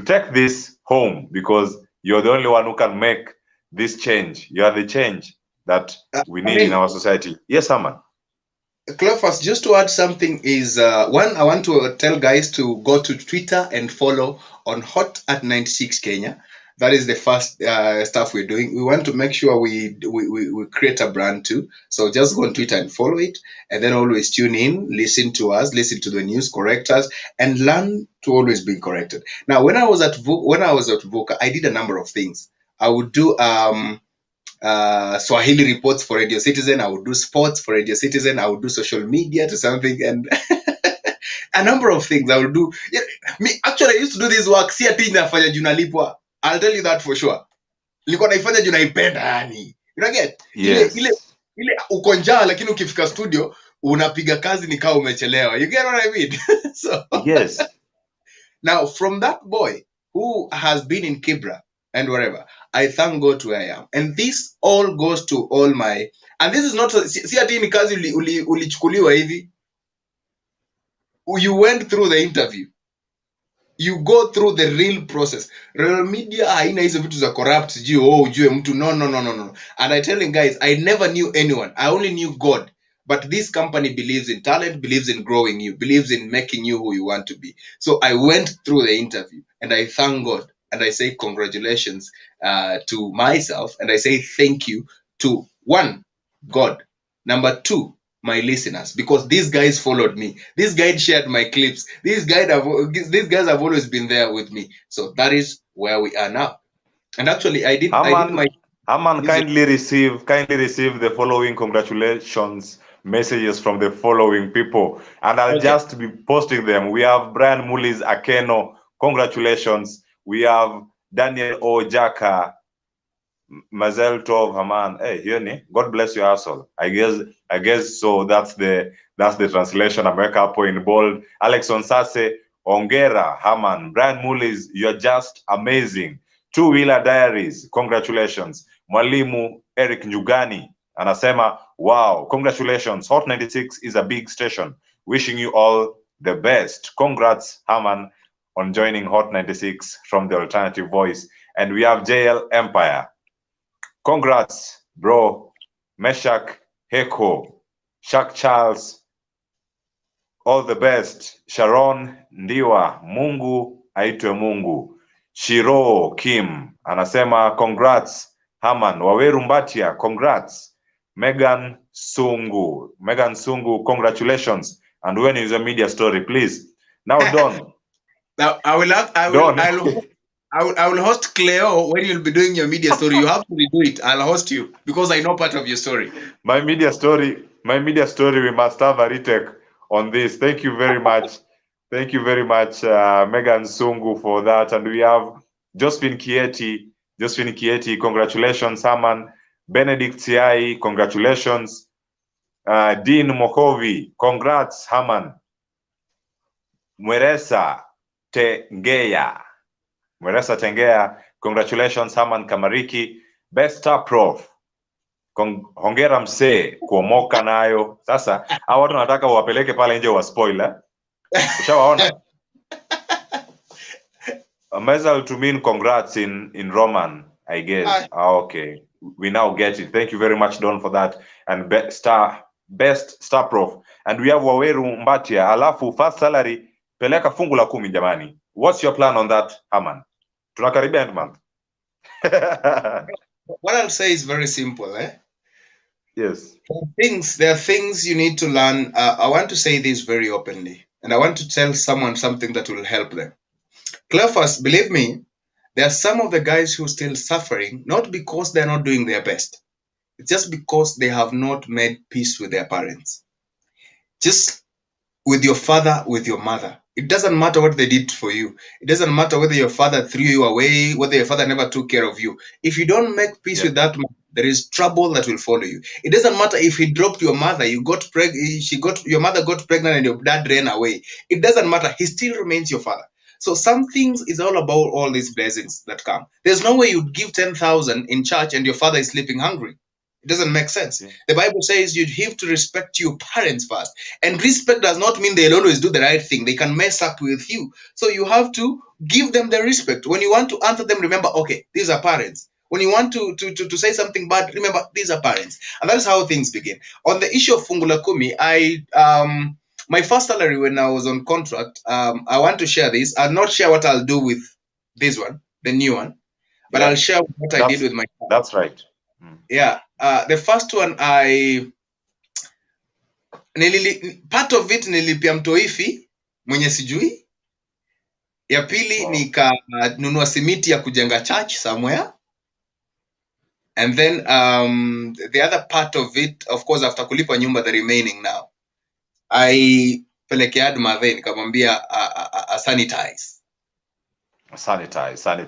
take this home, because you're the only one who can make this change. You are the change that we need in our society. Yes, Herman. Cleophas, just to add something is, one, I want to tell guys to go to Twitter and follow on Hot at 96 Kenya. that is the first stuff we're doing. We want to make sure we create a brand too. So just go on Twitter and follow it, and then always tune in, listen to us, listen to the news, correct us, and learn to always be corrected. Now, when I was at Vuuka, I did a number of things. I would do Swahili reports for Radio Citizen. I would do sports for Radio Citizen. I would do social media to something, and a number of things I would do. Yeah, me actually, I used to do this work. Si ati nafanya juu nalipwa. I'll tell you that for sure. Nilikuwa naifanya juu naipenda yani. You get? Yes. Ile uko njaa lakini ukifika studio unapiga kazi ni kama umechelewa. You get what I mean? So Yes. now from that boy who has been in Kibra and wherever, I thank God to where I am. And this all goes to all my, and this is not, si ati ni kazi ulichukuliwa hivi. You went through the interview. You go through the real process. Real media haina hizo vitu za corrupt, ujue mtu. No. And I telling guys, I never knew anyone. I only knew God. But this company believes in talent, believes in growing you, believes in making you who you want to be. So I went through the interview, and I thank God, and I say congratulations to myself, and I say thank you to one, God. Number two, my listeners, because these guys followed me. These guys shared my clips. These guys have always been there with me. So that is where we are now. And actually, I did my. Herman, kindly receive the following congratulations messages from the following people, and I'll just be posting them. We have Brian Mulis Akeno, congratulations. We have Daniel Ojaka, Mazel Tov, Haman. Hey, hear me? God bless your hustle. I guess so. That's the translation. America up in bold. Alex Onsase, Ongera, Haman, Brian Mulis, you're just amazing. Two Wheeler Diaries, congratulations. Mwalimu Eric Njugani anasema, wow, congratulations. Hot 96 is a big station. Wishing you all the best. Congrats, Haman, on joining Hot 96 from the Alternative Voice. And we have JL Empire. Congrats, bro. Meshak Heko, Shak Charles, all the best. Sharon Ndiwa, Mungu aitwe Mungu. Shiro Kim anasema congrats. Haman Waweru Mbatia, congrats. Megan Sungu, congratulations. And when is your media story, please? Now, Don. Now I will host Cleo when you'll be doing your media story. You have to redo it. I'll host you because I know part of your story. My media story, we must have a retake on this. Thank you very much. Thank you very much, Megan Sungu, for that. And we have Josephine Kieti, congratulations, Haman. Benedict Siai, congratulations. Dean Mokovi, congrats, Haman. Mweresa Tengea, congratulations, Herman Kamariki. Best Star Prof, hongera msee, kuomoka nayo. Sasa, hao watu nataka uwapeleke pale nje wa spoiler. Ushawaona? Mazal to mean congrats in Roman, I guess. Okay. We now get it. Thank you very much, Don, for that. And best Star Prof. And we have Waweru Mbatia. Alafu, first salary, peleka fungu la 10 jamani. What's your plan on that, Haman? Tunakaribia end month. What I'll say is very simple, Yes. There are things you need to learn. I want to say this very openly, and I want to tell someone something that will help them. Cleophas, believe me, there are some of the guys who are still suffering, not because they're not doing their best. It's just because they have not made peace with their parents. Just with your father, with your mother. It doesn't matter what they did for you. It doesn't matter whether your father threw you away, whether your father never took care of you. If you don't make peace with that man, there is trouble that will follow you. It doesn't matter if he dropped your mother, your mother got pregnant and your dad ran away. It doesn't matter. He still remains your father. So some things is all about all these blessings that come. There's no way you'd give 10,000 in church and your father is sleeping hungry. It doesn't make sense. Yeah. The Bible says you have to respect your parents first. And respect does not mean they'll always do the right thing. They can mess up with you. So you have to give them the respect. When you want to answer them, remember, okay, these are parents. When you want to say something bad, remember, these are parents. And that is how things begin. On the issue of fungu la kumi, my first salary when I was on contract, I want to share this. I'll not share what I'll do with this one, the new one. but I'll share what I did with my child. That's right. Yeah. The first one part of it nilipia mtoifi mwenye sijui. Ya pili nikanunua simiti ya kujenga church somewhere. And then the other part of it, of course, after kulipa nyumba, the remaining now, I pelekea madhe nikamwambia sanitize. Sanitize. So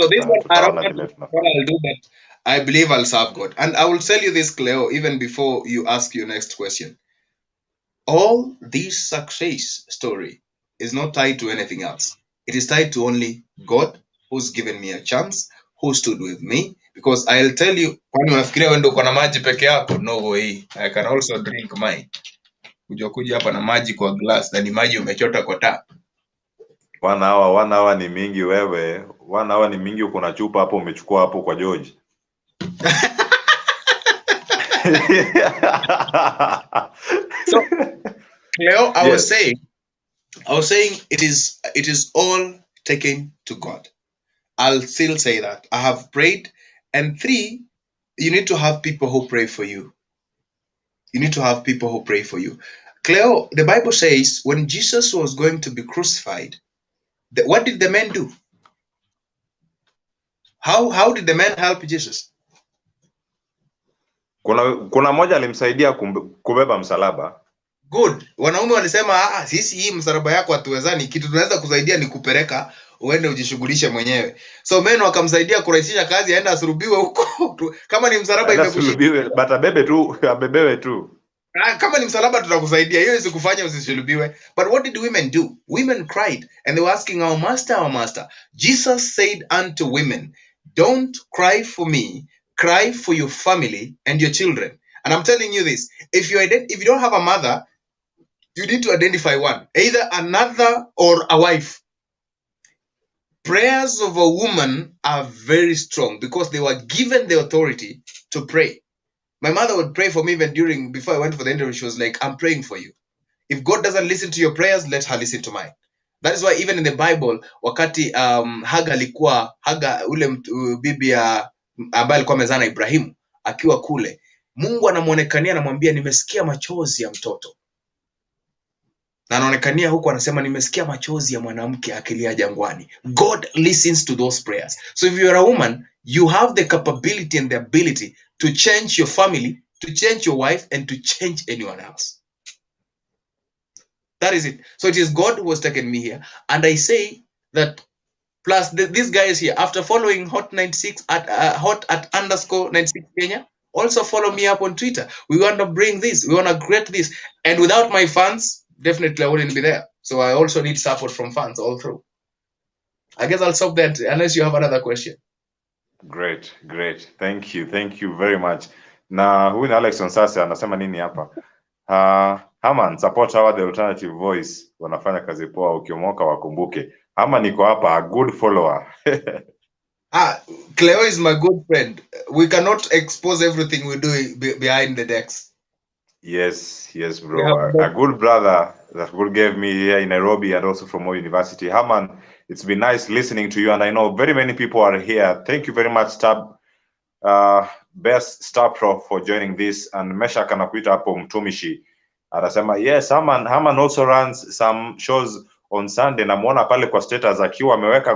this one, I don't know what I'll do, but I believe I'll serve God. And I will tell you this, Cleo, even before you ask your next question. All this success story is not tied to anything else. It is tied to only God, who's given me a chance, who stood with me. Because I'll tell you, kwani unafikiria wewe ndio uko na maji peke yako? No way. I can also drink mine. Kuja hapa na maji kwa glass na ni maji umechota kwa tap. 1 hour ni mingi wewe. 1 hour ni mingi, uko na chupa hapo umechukua hapo kwa George. So, Cleo, I was saying it is all taken to God. I'll still say that. I have prayed. And 3, you need to have people who pray for you. You need to have people who pray for you. Cleo, the Bible says when Jesus was going to be crucified, what did the men do? How did the men help Jesus? Kuna moja alimsaidia kubeba msalaba. Good. Wanaume walisema sisi hii msalaba yako hatuwezani, kitu tunaweza kusaidia ni kupeleka uende ujishughulishe mwenyewe. So men wakamsaidia kurahisisha kazi, aenda asulubiwe huko. Kama ni msalaba imekushika, bata abebewe tu. Kama ni msalaba tutakusaidia, hiyo isikufanye usisulubiwe. But what did women do? Women cried and they were asking, our master. Jesus said unto women, don't cry for me, cry for your family and your children. And I'm telling you this, if you don't have a mother, you need to identify one, either another or a wife. Prayers of a woman are very strong because they were given the authority to pray. My mother would pray for me even before I went for the interview. She was like, I'm praying for you. If God doesn't listen to your prayers, let her listen to mine. That is why even in the Bible, wakati Haga ule bibi ambaye alikuwa amezana Ibrahimu akiwa kule, Mungu anamuonekania, anamwambia nimesikia machozi ya mtoto. Na anaonekania huko anasema nimesikia machozi ya mwanamke akilia jangwani. God listens to those prayers. So if you're a woman, you have the capability and the ability to change your family, to change your wife, and to change anyone else. That is it. So it is God who has taken me here. And I say that, plus these guys here, after following hot96 hot at _96 Kenya, also follow me up on Twitter. We want to bring this. We want to create this. And without my fans, definitely I wouldn't be there. So I also need support from fans all through. I guess I'll stop that unless you have another question. Great. Thank you very much. Na huyu ni Alex Onsase anasema nini hapa? Herman, support our the alternative voice. Wanafanya kazi poa, ukiomoka wakumbuke. Herman niko hapa, a good follower. Cleo is my good friend. We cannot expose everything we do behind the decks. Yes, bro. A good brother that God gave me here in Nairobi and also from our university. Herman, it's been nice listening to you, and I know very many people are here. Thank you very much, Best Star Prof, for joining this. And Mesha Kanakuita hapo mtumishi anasema yes, Herman also runs some shows on Sunday. Namuona pale kwa status akiwa ameweka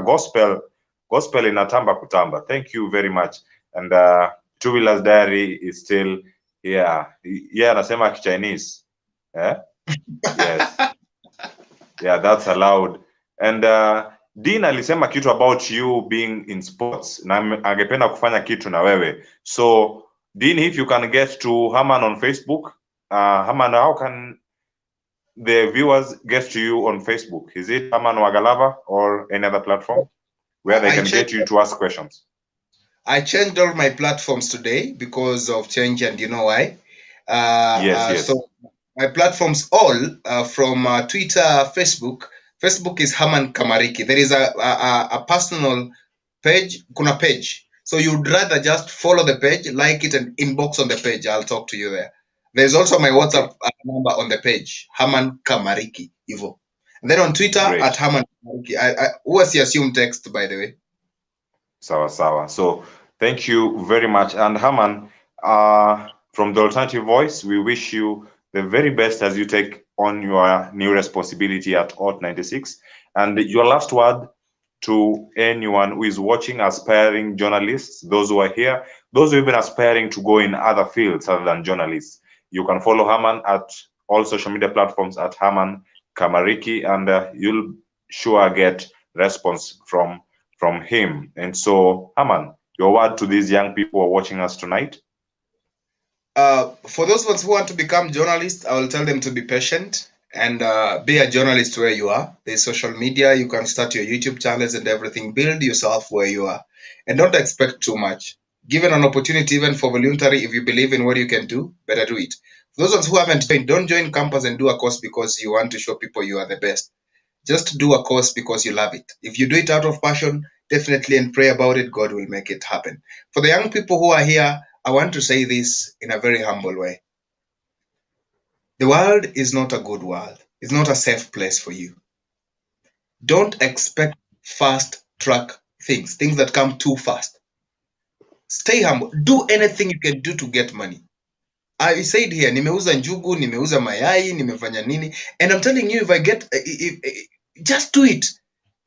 gospel inatamba kutamba. Thank you very much. And Two Wheelers Diary is still here. Yeah, anasema Chinese. Yes. Yeah, that's allowed. And Dean alisema kitu about you being in sports. Na angependa kufanya kitu na wewe. So, Dean, if you can get to Herman on Facebook, Herman, how can the viewers get to you on Facebook? Is it Herman Galava or any other platform where they can get you to ask questions? I changed all my platforms today because of change, and you know why? Yes. So my platforms all from Twitter, Facebook. Facebook is Herman Kamariki. There is a personal page, kuna page. So you'd rather just follow the page, like it, and inbox on the page. I'll talk to you there. There's also my WhatsApp number on the page, Herman Kamariki, Ivo. And then on Twitter, at Herman Kamariki. I always assume text, by the way. Sawa sawa. So thank you very much. And Herman, from the Alternative Voice, we wish you the very best as you take on your new responsibility at OT 96. And your last word to anyone who is watching, aspiring journalists, those who are here, those who have been aspiring to go in other fields other than journalists. You can follow Herman at all social media platforms at Herman Kamariki, and you'll sure get response from him. And so, Herman, your word to these young people who are watching us tonight? For those ones who want to become journalists, I will tell them to be patient and be a journalist where you are. There's social media, you can start your YouTube channels and everything. Build yourself where you are and don't expect too much. Given an opportunity even for voluntary, if you believe in what you can do, better do it. For those ones who haven't joined, don't join campus and do a course because you want to show people you are the best. Just do a course because you love it. If you do it out of passion, definitely, and pray about it, God will make it happen. For the young people who are here, I want to say this in a very humble way. The world is not a good world. It's not a safe place for you. Don't expect fast track things that come too fast. Stay humble. Do anything you can do to get money. I said here, nimeuza njugu, nimeuza mayai, nimefanya nini, and I'm telling you, just do it.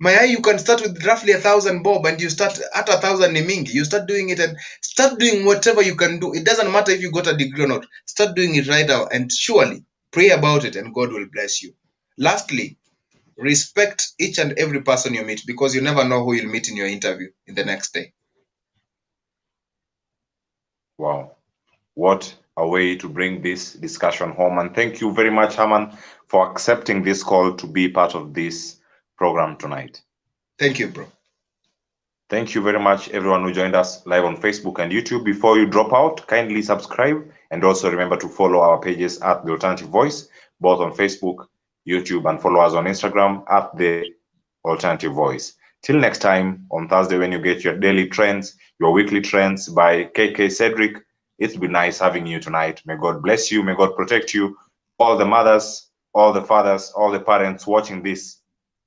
Mayai, you can start with roughly 1,000 bob, and you start at 1,000 ni mingi. You start doing it and start doing whatever you can do. It doesn't matter if you got a degree or not. Start doing it right now, and surely pray about it, and God will bless you. Lastly, respect each and every person you meet, because you never know who you'll meet in your interview in the next day. Wow, what a way to bring this discussion home. And thank you very much, Herman, for accepting this call to be part of this program tonight. Thank you, bro. Thank you very much, everyone who joined us live on Facebook and YouTube. Before you drop out, kindly subscribe, and also remember to follow our pages at The Alternative Voice, both on Facebook, YouTube, and follow us on Instagram at The Alternative Voice. Till next time, on Thursday, when you get your daily trends, your weekly trends by KK Cedric, it's been nice having you tonight. May God bless you. May God protect you. All the mothers, all the fathers, all the parents watching this,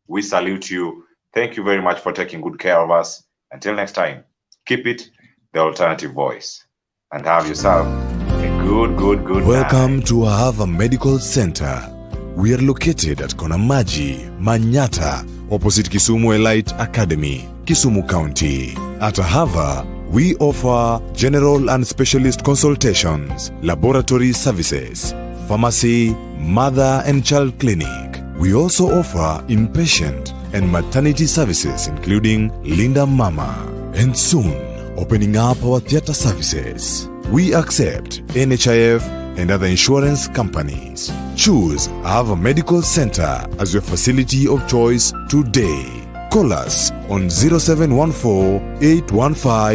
we salute you. Thank you very much for taking good care of us. Until next time, keep it The Alternative Voice, and have yourself a good Welcome night. to Ahava Medical Center. We are located at Konamaji, Manyata, opposite Kisumu Elite Academy, Kisumu County. At Ahava, we offer general and specialist consultations, laboratory services, pharmacy, mother and child clinic. We also offer inpatient and maternity services, including Linda Mama, and soon opening up our theater services. We accept NHIF and other insurance companies. Choose Ahava Medical Center as your facility of choice today. Call us on 0714 815